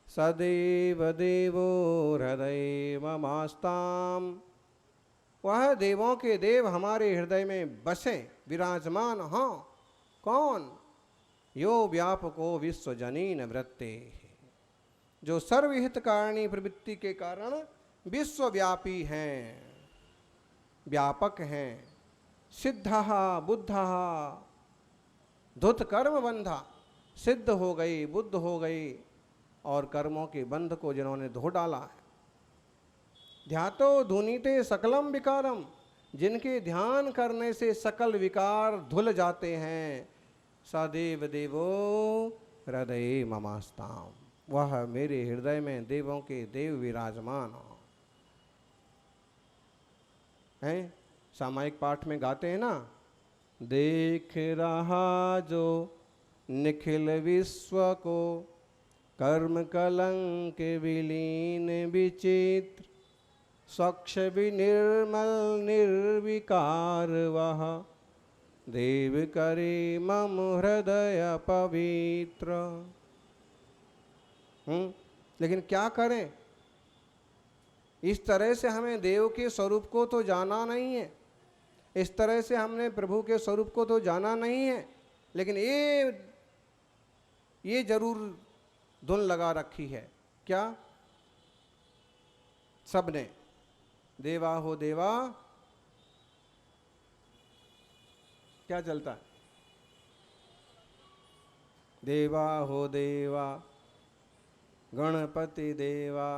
सदैव देवो हृदय ममास्ताम। वह देवों के देव हमारे हृदय में बसे विराजमान हों। कौन? यो व्यापको विश्वजनीन वृत्ते, जो सर्वहितकारिणी प्रवृत्ति के कारण विश्वव्यापी हैं, व्यापक हैं। सिद्धः बुद्धः धुत कर्म बंधा, सिद्ध हो गई, बुद्ध हो गई और कर्मों के बंध को जिन्होंने धो डाला है। ध्यातो धुनीते सकलम विकारम, जिनके ध्यान करने से सकल विकार धुल जाते हैं। सदैव देवो हृदय ममास्ताम, वह मेरे हृदय में देवों के देव विराजमान हो। हैं सामायिक पाठ में गाते हैं ना, देख रहा जो निखिल विश्व को, कर्म कलंक विलीन विचित्र, स्वच्छ विनिर्मल निर्विकार वह, देव करे मम हृदय पवित्र। लेकिन क्या करें? इस तरह से हमें देव के स्वरूप को तो जाना नहीं है, इस तरह से हमने प्रभु के स्वरूप को तो जाना नहीं है, लेकिन ये जरूर धुन लगा रखी है। क्या? सबने देवा हो देवा, क्या चलता है? देवा हो देवा, गणपति देवा,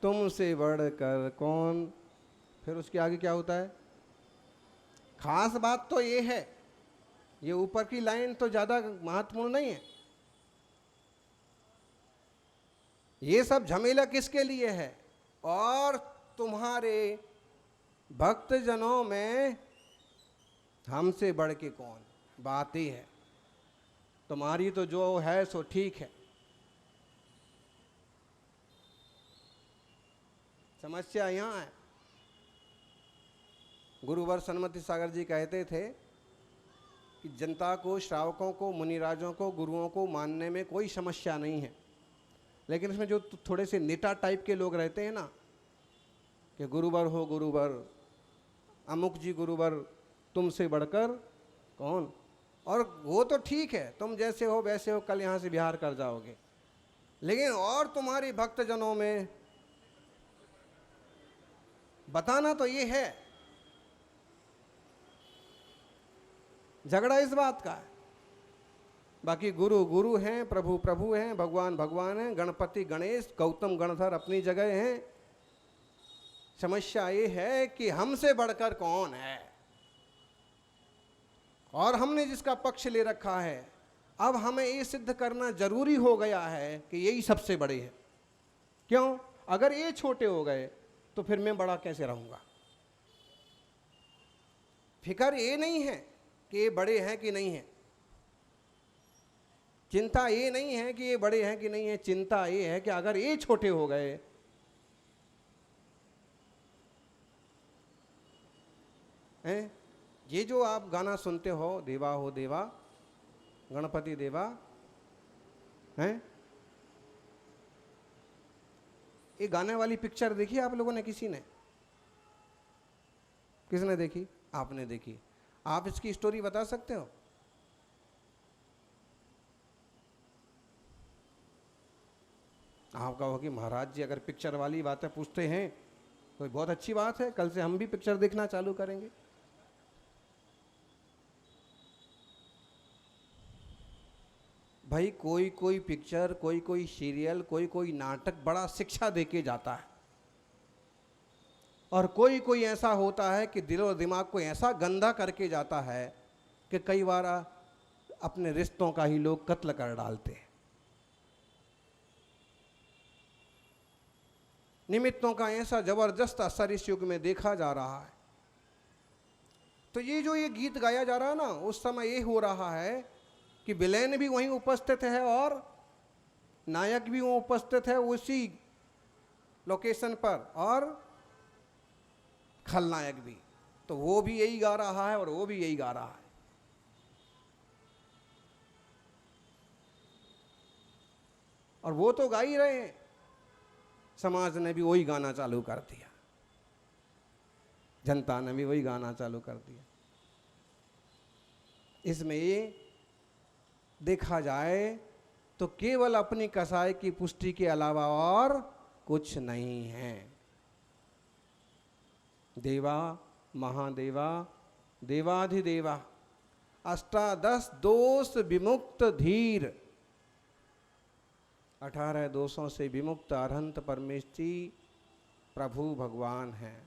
तुमसे बढ़कर कौन। फिर उसके आगे क्या होता है? खास बात तो ये है, ये ऊपर की लाइन तो ज्यादा महत्वपूर्ण नहीं है। ये सब झमेला किसके लिए है? और तुम्हारे भक्तजनों में हमसे बढ़ के कौन। बात ही है, तुम्हारी तो जो है सो ठीक है। समस्या यहाँ है। गुरुवर सन्मति सागर जी कहते थे कि जनता को, श्रावकों को, मुनिराजों को, गुरुओं को मानने में कोई समस्या नहीं है, लेकिन इसमें जो थोड़े से नेता टाइप के लोग रहते हैं ना, कि गुरुवर हो गुरुवर, अमुक जी गुरुवर, तुमसे बढ़कर कौन। और वो तो ठीक है, तुम जैसे हो वैसे हो, कल यहाँ से बिहार कर जाओगे, लेकिन और तुम्हारे भक्तजनों में बताना तो ये है। झगड़ा इस बात का है। बाकी गुरु गुरु हैं, प्रभु प्रभु हैं, भगवान भगवान हैं, गणपति गणेश गौतम गणधर अपनी जगह हैं। समस्या ये है कि हमसे बढ़कर कौन है, और हमने जिसका पक्ष ले रखा है, अब हमें ये सिद्ध करना जरूरी हो गया है कि यही सबसे बड़े हैं। क्यों? अगर ये छोटे हो गए तो फिर मैं बड़ा कैसे रहूंगा। फिक्र ये नहीं है कि ये बड़े हैं कि नहीं है, चिंता ये नहीं है कि ये बड़े हैं कि नहीं है, चिंता ये है कि अगर ये छोटे हो गए हैं। ये जो आप गाना सुनते हो, देवा हो देवा, गणपति देवा, हैं, ये गाने वाली पिक्चर देखी आप लोगों ने? किसी ने? किसने देखी? आपने देखी। आप इसकी स्टोरी बता सकते हो? आप कहो कि महाराज जी अगर पिक्चर वाली बातें पूछते हैं तो बहुत अच्छी बात है, कल से हम भी पिक्चर देखना चालू करेंगे। भाई कोई कोई पिक्चर, कोई कोई सीरियल, कोई कोई नाटक बड़ा शिक्षा देके जाता है, और कोई कोई ऐसा होता है कि दिल और दिमाग को ऐसा गंदा करके जाता है कि कई बार अपने रिश्तों का ही लोग कत्ल कर डालते हैं। निमित्तों का ऐसा जबरदस्त असर इस युग में देखा जा रहा है। तो ये जो ये गीत गाया जा रहा है ना, उस समय ये हो रहा है कि विलेन भी वहीं उपस्थित है और नायक भी वहीं उपस्थित है उसी लोकेशन पर, और खलनायक भी। तो वो भी यही गा रहा है और वो भी यही गा रहा है। और वो तो गा ही रहे हैं, समाज ने भी वही गाना चालू कर दिया, जनता ने भी वही गाना चालू कर दिया। इसमें ये देखा जाए तो केवल अपनी कसाई की पुष्टि के अलावा और कुछ नहीं है। देवा महादेवा देवाधिदेवा अष्टादश दोष विमुक्त धीर, 18 दोषों से विमुक्त अरहंत परमेष्ठी प्रभु भगवान हैं।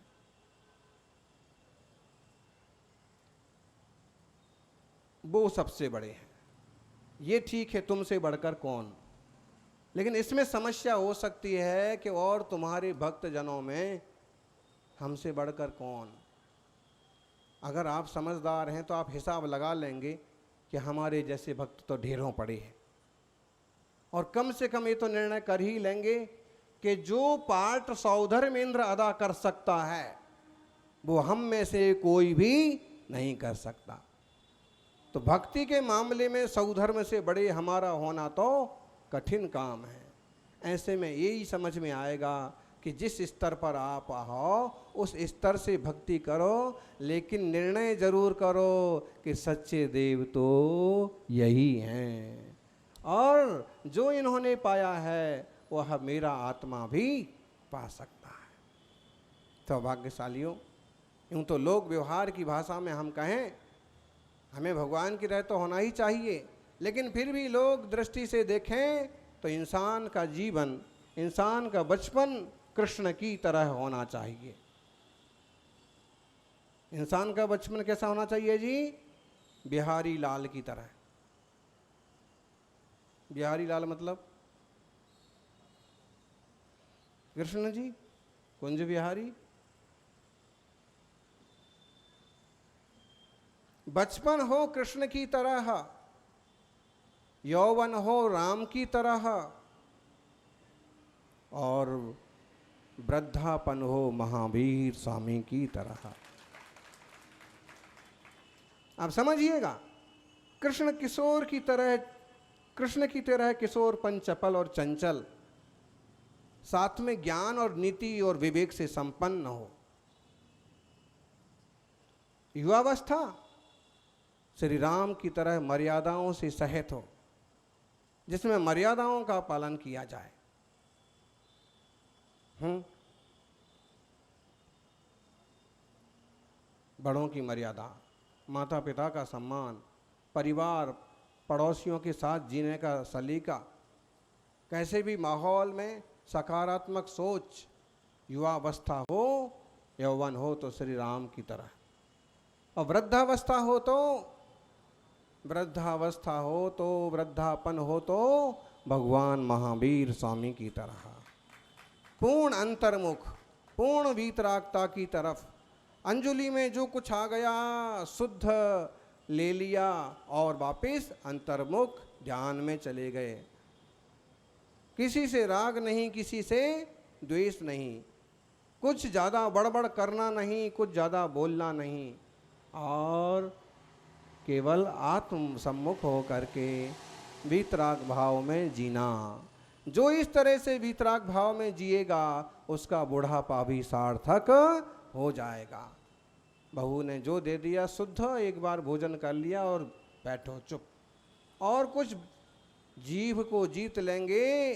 वो सबसे बड़े हैं। ये ठीक है, तुमसे बढ़कर कौन, लेकिन इसमें समस्या हो सकती है कि और तुम्हारे भक्त जनों में हमसे बढ़कर कौन। अगर आप समझदार हैं तो आप हिसाब लगा लेंगे कि हमारे जैसे भक्त तो ढेरों पड़े हैं, और कम से कम ये तो निर्णय कर ही लेंगे कि जो पार्ट सौधर्मेंद्र अदा कर सकता है वो हम में से कोई भी नहीं कर सकता। तो भक्ति के मामले में सौधर्म से बड़े हमारा होना तो कठिन काम है। ऐसे में यही समझ में आएगा कि जिस स्तर पर आप आओ उस स्तर से भक्ति करो, लेकिन निर्णय जरूर करो कि सच्चे देव तो यही हैं, और जो इन्होंने पाया है वह मेरा आत्मा भी पा सकता है। सौभाग्यशालियों, यूँ तो लोक व्यवहार की भाषा में हम कहें हमें भगवान की रहत तो होना ही चाहिए, लेकिन फिर भी लोग दृष्टि से देखें तो इंसान का जीवन, इंसान का बचपन कृष्ण की तरह होना चाहिए। इंसान का बचपन कैसा होना चाहिए जी? बिहारी लाल की तरह। बिहारी लाल मतलब कृष्ण जी, कुंज बिहारी। बचपन हो कृष्ण की तरह, यौवन हो राम की तरह, और वृद्धापन हो महावीर स्वामी की तरह। आप समझिएगा, कृष्ण किशोर की तरह, कृष्ण की तरह किशोरपन चपल और चंचल, साथ में ज्ञान और नीति और विवेक से संपन्न हो। युवावस्था श्री राम की तरह मर्यादाओं से सहित हो, जिसमें मर्यादाओं का पालन किया जाए। बड़ों की मर्यादा, माता पिता का सम्मान, परिवार पड़ोसियों के साथ जीने का सलीका, कैसे भी माहौल में सकारात्मक सोच। युवावस्था हो, यौवन हो तो श्री राम की तरह, और वृद्धावस्था हो तो वृद्धापन हो तो भगवान महावीर स्वामी की तरह, पूर्ण अंतर्मुख, पूर्ण वीतरागता की तरफ। अंजलि में जो कुछ आ गया शुद्ध ले लिया और वापस अंतर्मुख ध्यान में चले गए। किसी से राग नहीं, किसी से द्वेष नहीं, कुछ ज़्यादा बड़बड़ करना नहीं, कुछ ज़्यादा बोलना नहीं, और केवल आत्म सम्मुख हो करके वीतराग भाव में जीना। जो इस तरह से वीतराग भाव में जिएगा उसका बुढ़ापा भी सार्थक हो जाएगा। बहू ने जो दे दिया शुद्ध, एक बार भोजन कर लिया और बैठो चुप, और कुछ जीभ को जीत लेंगे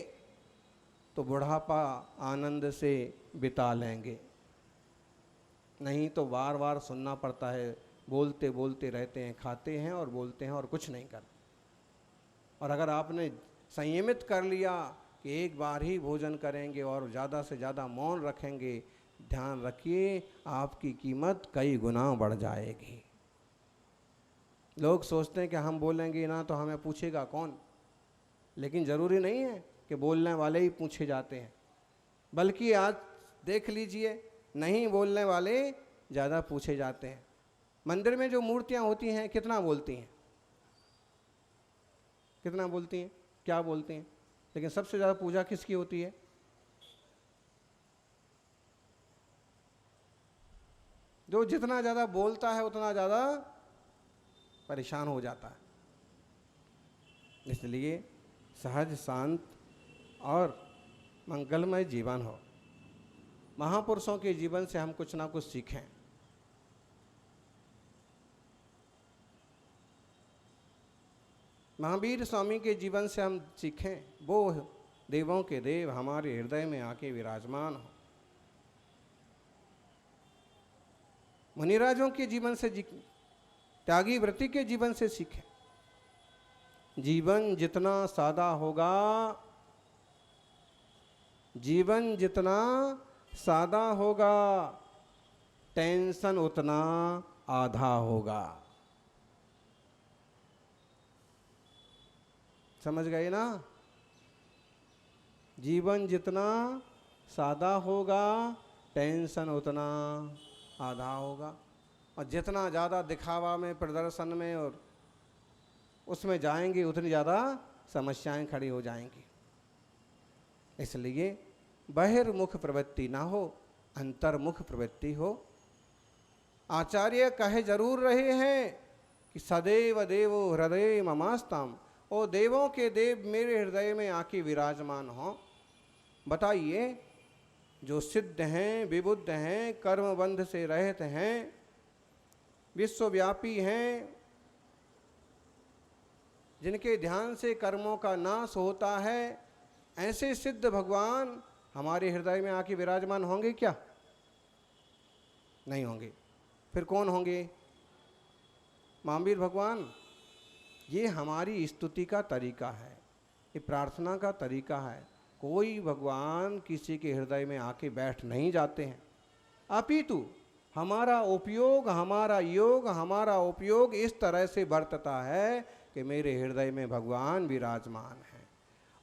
तो बुढ़ापा आनंद से बिता लेंगे। नहीं तो बार बार सुनना पड़ता है, बोलते बोलते रहते हैं, खाते हैं और बोलते हैं और कुछ नहीं करते। और अगर आपने संयमित कर लिया कि एक बार ही भोजन करेंगे और ज़्यादा से ज़्यादा मौन रखेंगे, ध्यान रखिए आपकी कीमत कई गुना बढ़ जाएगी। लोग सोचते हैं कि हम बोलेंगे ना तो हमें पूछेगा कौन, लेकिन ज़रूरी नहीं है कि बोलने वाले ही पूछे जाते हैं, बल्कि आज देख लीजिए नहीं बोलने वाले ज़्यादा पूछे जाते हैं। मंदिर में जो मूर्तियाँ होती हैं कितना बोलती हैं, कितना बोलती हैं, क्या बोलती हैं, लेकिन सबसे ज़्यादा पूजा किसकी होती है? जो जितना ज़्यादा बोलता है उतना ज़्यादा परेशान हो जाता है। इसलिए सहज शांत और मंगलमय जीवन हो। महापुरुषों के जीवन से हम कुछ ना कुछ सीखें। महावीर स्वामी के जीवन से हम सीखें, वो देवों के देव हमारे हृदय में आके विराजमान हो। मुनिराजों के जीवन से त्यागी व्रति के जीवन से सीखें। जीवन जितना सादा होगा, जीवन जितना सादा होगा, टेंशन उतना आधा होगा। समझ गए ना? जीवन जितना सादा होगा, टेंशन उतना आधा होगा। और जितना ज़्यादा दिखावा में, प्रदर्शन में और उसमें जाएंगे, उतनी ज़्यादा समस्याएं खड़ी हो जाएंगी। इसलिए बहिर्मुख प्रवृत्ति ना हो, अंतर्मुख प्रवृत्ति हो। आचार्य कहे जरूर रहे हैं कि सदैव देवो हृदय ममास्ताम, ओ देवों के देव मेरे हृदय में आके विराजमान हो। बताइए, जो सिद्ध हैं, विबुद्ध हैं, कर्मबंध से रहित हैं, विश्वव्यापी हैं, जिनके ध्यान से कर्मों का नाश होता है, ऐसे सिद्ध भगवान हमारे हृदय में आके विराजमान होंगे क्या? नहीं होंगे। फिर कौन होंगे? महावीर भगवान। ये हमारी स्तुति का तरीका है, ये प्रार्थना का तरीका है। कोई भगवान किसी के हृदय में आके बैठ नहीं जाते हैं, अपितु हमारा उपयोग, हमारा योग, हमारा उपयोग इस तरह से बरतता है कि मेरे हृदय में भगवान विराजमान है।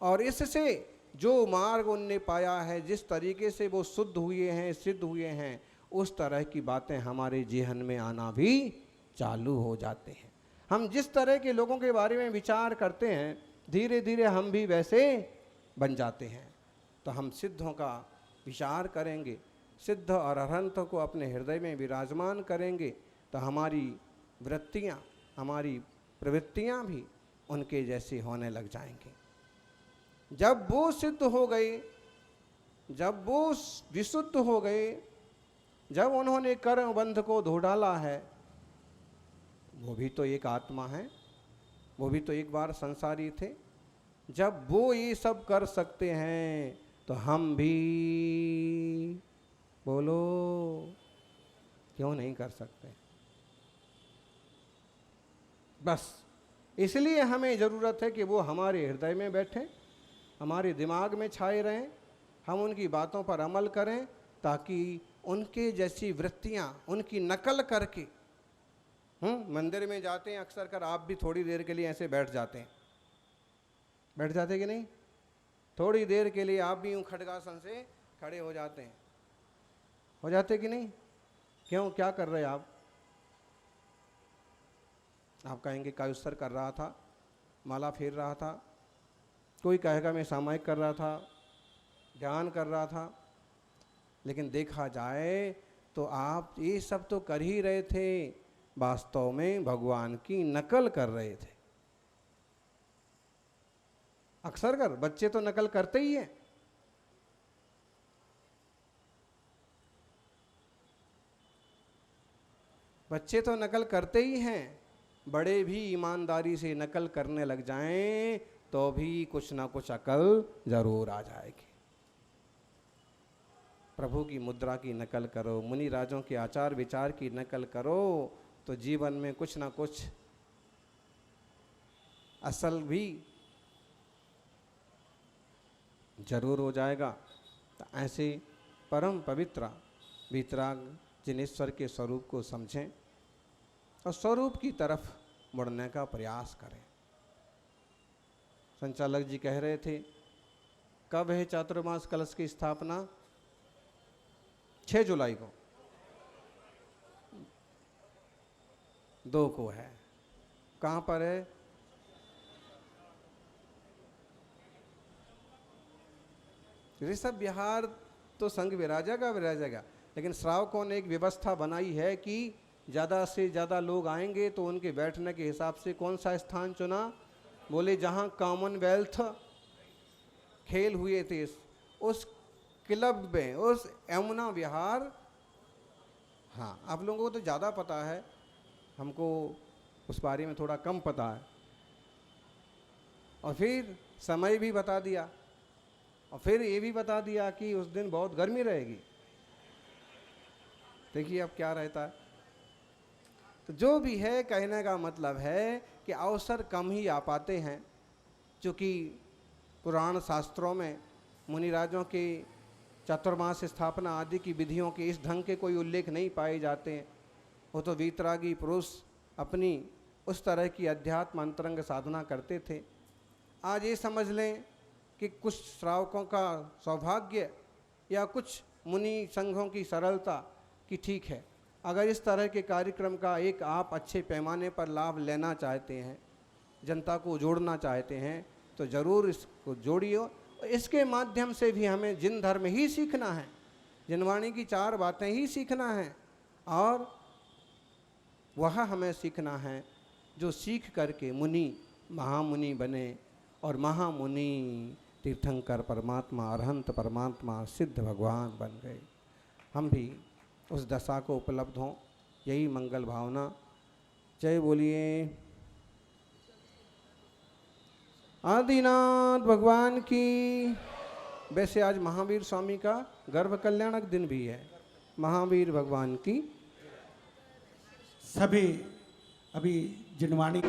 और इससे जो मार्ग उनने पाया है, जिस तरीके से वो शुद्ध हुए हैं, सिद्ध हुए हैं, उस तरह की बातें हमारे जेहन में आना भी चालू हो जाते हैं। हम जिस तरह के लोगों के बारे में विचार करते हैं, धीरे धीरे हम भी वैसे बन जाते हैं। तो हम सिद्धों का विचार करेंगे, सिद्ध और अरहंत को अपने हृदय में विराजमान करेंगे, तो हमारी वृत्तियाँ, हमारी प्रवृत्तियाँ भी उनके जैसी होने लग जाएंगी। जब वो सिद्ध हो गए, जब वो विशुद्ध हो गए, जब उन्होंने कर्म बंध को धो डाला है, वो भी तो एक आत्मा है, वो भी तो एक बार संसारी थे। जब वो ये सब कर सकते हैं तो हम भी, बोलो, क्यों नहीं कर सकते? बस इसलिए हमें ज़रूरत है कि वो हमारे हृदय में बैठें, हमारे दिमाग में छाए रहें, हम उनकी बातों पर अमल करें, ताकि उनके जैसी वृत्तियाँ, उनकी नकल करके, मंदिर में जाते हैं अक्सर कर, आप भी थोड़ी देर के लिए ऐसे बैठ जाते हैं, बैठ जाते कि नहीं? थोड़ी देर के लिए आप भी यूँ खड्गासन से खड़े हो जाते हैं, हो जाते कि नहीं? क्यों, क्या कर रहे आप? आप कहेंगे कायुस्तर कर रहा था, माला फेर रहा था, कोई कहेगा मैं सामायिक कर रहा था, ध्यान कर रहा था। लेकिन देखा जाए तो आप ये सब तो कर ही रहे थे, वास्तव में भगवान की नकल कर रहे थे। अक्सर कर बच्चे तो नकल करते ही हैं। बच्चे तो नकल करते ही हैं, बड़े भी ईमानदारी से नकल करने लग जाएं तो भी कुछ ना कुछ अकल जरूर आ जाएगी। प्रभु की मुद्रा की नकल करो, मुनि राजों के आचार विचार की नकल करो, तो जीवन में कुछ ना कुछ असल भी जरूर हो जाएगा। तो ऐसे परम पवित्र वितराग जिनेश्वर के स्वरूप को समझें और स्वरूप की तरफ मुड़ने का प्रयास करें। संचालक जी कह रहे थे, कब है चातुर्मास कलश की स्थापना? 6 जुलाई को, 2 को है। कहाँ पर है? ऋषभ विहार तो संघ विराजेगा, लेकिन श्रावकों ने एक व्यवस्था बनाई है कि ज़्यादा से ज़्यादा लोग आएंगे तो उनके बैठने के हिसाब से कौन सा स्थान चुना? बोले जहाँ कॉमनवेल्थ खेल हुए थे उस क्लब में, उस यमुना विहार। हाँ, आप लोगों को तो ज़्यादा पता है, हमको उस बारे में थोड़ा कम पता है। और फिर समय भी बता दिया, और फिर ये भी बता दिया कि उस दिन बहुत गर्मी रहेगी। देखिए अब क्या रहता है। तो जो भी है, कहने का मतलब है कि अवसर कम ही आ पाते हैं, क्योंकि पुराण शास्त्रों में मुनिराजों के चातुर्मास स्थापना आदि की विधियों के इस ढंग के कोई उल्लेख नहीं पाए जाते हैं। वो तो वीतरागी पुरुष अपनी उस तरह की अध्यात्म अंतरंग साधना करते थे। आज ये समझ लें कि कुछ श्रावकों का सौभाग्य या कुछ मुनि संघों की सरलता कि ठीक है, अगर इस तरह के कार्यक्रम का एक आप अच्छे पैमाने पर लाभ लेना चाहते हैं, जनता को जोड़ना चाहते हैं, तो ज़रूर इसको जोड़िए। इसके माध्यम से भी हमें जिन धर्म ही सीखना है, जिनवाणी की 4 बातें ही सीखना है, और वह हमें सीखना है जो सीख करके मुनि महामुनि बने, और महामुनि तीर्थंकर परमात्मा अरहंत परमात्मा सिद्ध भगवान बन गए। हम भी उस दशा को उपलब्ध हों, यही मंगल भावना। जय बोलिए आदिनाथ भगवान की। वैसे आज महावीर स्वामी का गर्भ कल्याणक दिन भी है। महावीर भगवान की सभी अभी जिनवाणी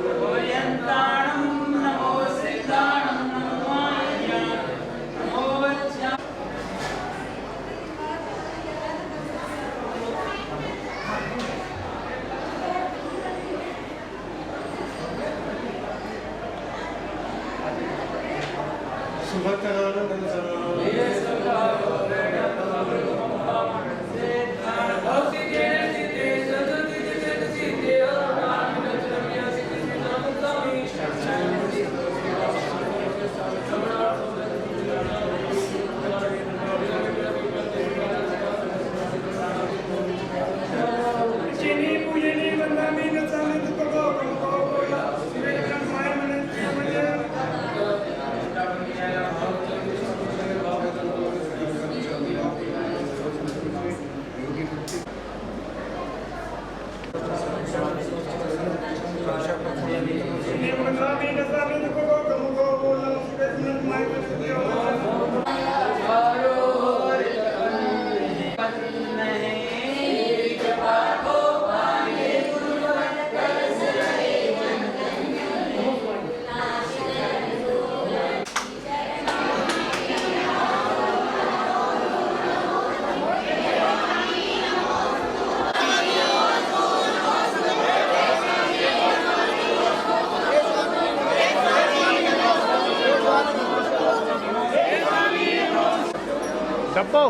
डब्बो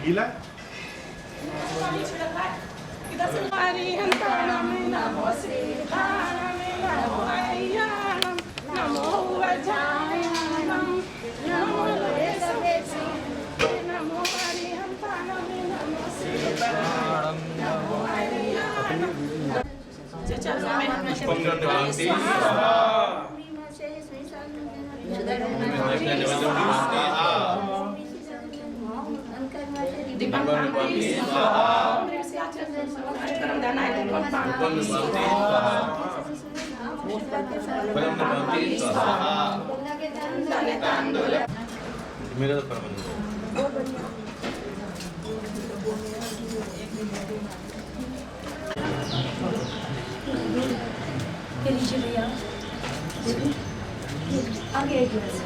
गीला मेरा तो परमानेंट है। आगे एक गिलास।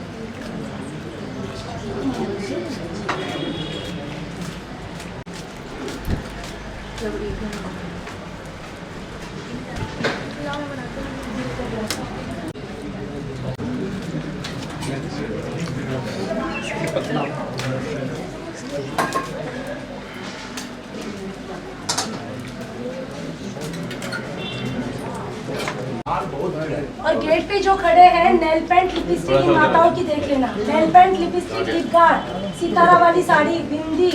और गेट पे जो खड़े हैं नेल पेंट लिपस्टिक इन माताओं की देख लेना। Nail paint lipstick lip guard सितारा वाली साड़ी बिंदी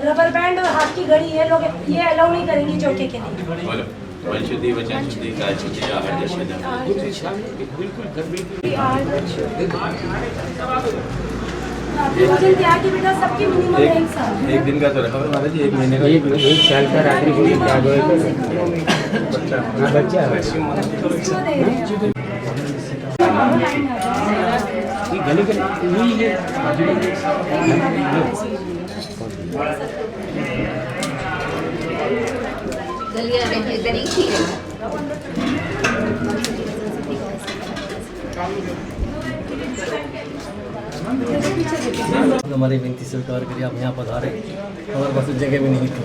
रबर बैंड और हाथ की घड़ी ये लोग ये अलाउ नहीं करेंगे चौके के लिए। मन शुद्धि वचन शुद्धि काय शुद्धि आहार भोजन त्याग की बेटा सबकी मिनिमम एक साल। एक दिन का तो रखा महाराज जी, एक महीने का एक साल का रात्रि को त्याग बच्चा गली के हमारी विनती स्वीकार करिए, आप यहाँ पधारे, हमारे पास जगह भी नहीं थी।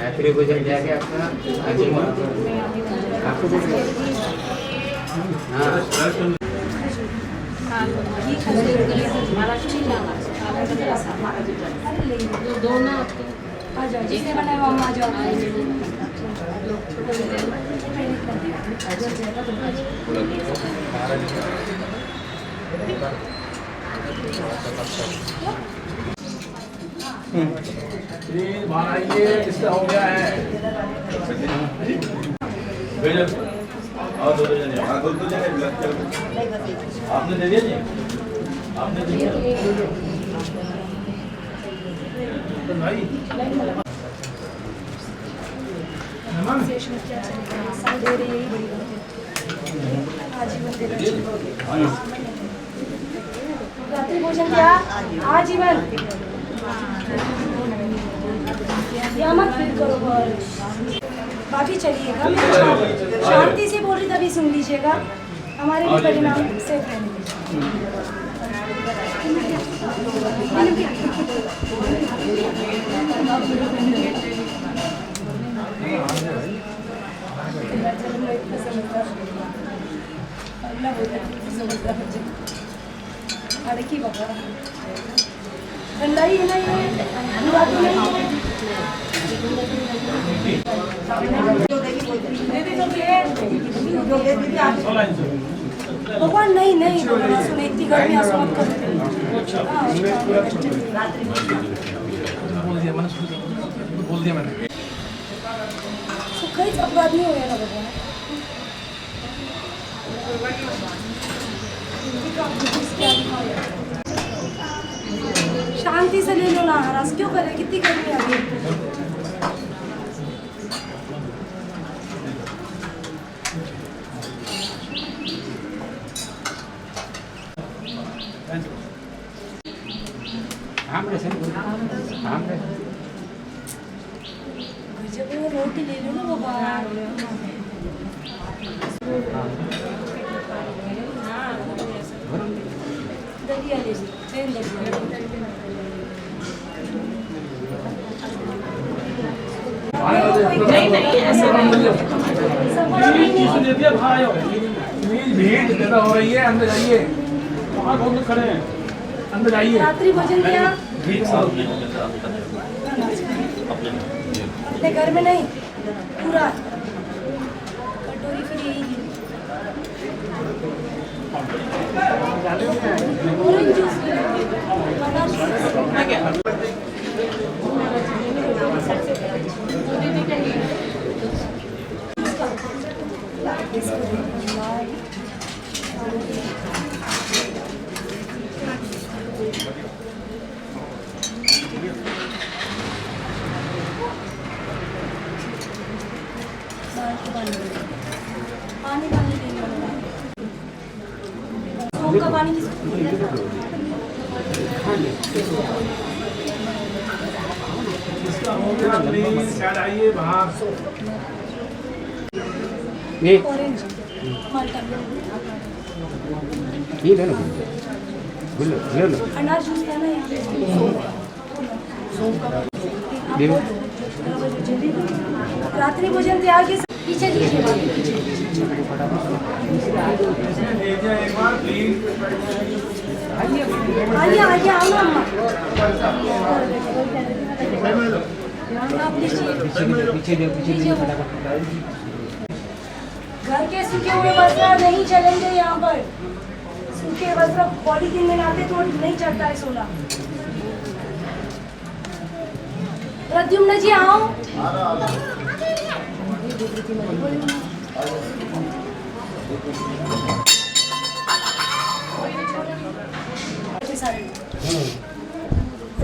आखिरी भोजन जाके आपका आपको दोनों आ जाओ जिसने बनाया वो आ जाओ। इसका हो गया है। आपने दे दिया जी, आपने दे दिया भाई। रात्रि भोजन क्या आजीवन या मत फिर करो। बाकी चलिएगा, मैं शांति से बोल रही तभी सुन लीजिएगा, हमारे भी परिणाम सेफ रहेंगे। अड़की बाबा ठंडा ही है ना ये, बुरा तो नहीं है। भगवान नहीं नहीं भगवान सुने इतनी गर्मी आंसू मत बोल दिया मैंने। कई अपराध नहीं हुए ना भगवान। शांति से ले लो ना, हरास क्यों करे, कितनी गर्मी आ गई। जब वो रोटी ले लो ना वो बाहर किया लीजिए चैन देखिए हो रही है, अंदर जाइए। वहाँ कौन लोग खड़े हैं? अंदर जाइए। रात्रि भोजन किया अपने घर में नहीं पूरा कटोरी फिर यही ली। ऑरेंज जूस पानी पानी देंगे सोम का पानी आइए बाहर। ऑरेंज माल्टा अनार जूस था ना यहाँ रात्रि भोजन तैयार के पीछे दीजिए आइए आइए आओ ना घर के सूखे हुए वस्त्र नहीं चलेंगे यहाँ पर सूखे वस्त्र पॉलीथीन में लाते तो नहीं चढ़ता है सोना। प्रद्युम्न जी आओ।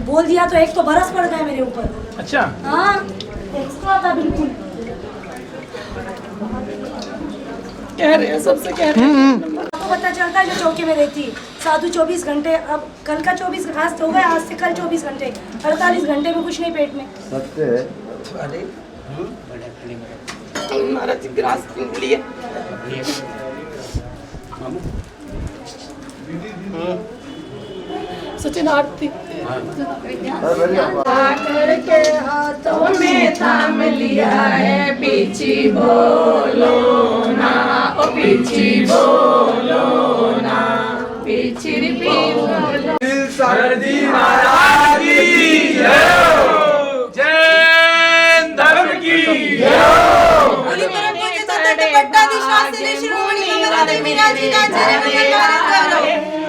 बोल दिया तो एक तो बरस पड़ गए मेरे ऊपर। अच्छा हाँ एक्स्ट्रा था बिल्कुल। कह रहे हैं सबसे कह रहे हैं आपको पता चलता है जो चौके में रहती साधु 24 घंटे अब कल का 24 आज हो गया आज से कल 24 घंटे 48 घंटे में कुछ नहीं पेट में महाराज ग्रास लिए सचिन आरती के हाथों में थाम लिया है पीछी बोलो ना ओ पीछी बोलो ना पीछी बोलो सरजी महाराज की जैन धर्म की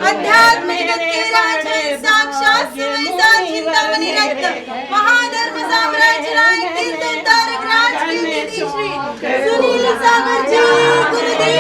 अध्यात्म जगत के राजा साक्षात चिंतामणि रत्न महाधर्म साम्राज्य राय तीर्थोद्धारक राज की श्री सुनील सागर जी गुरुदेव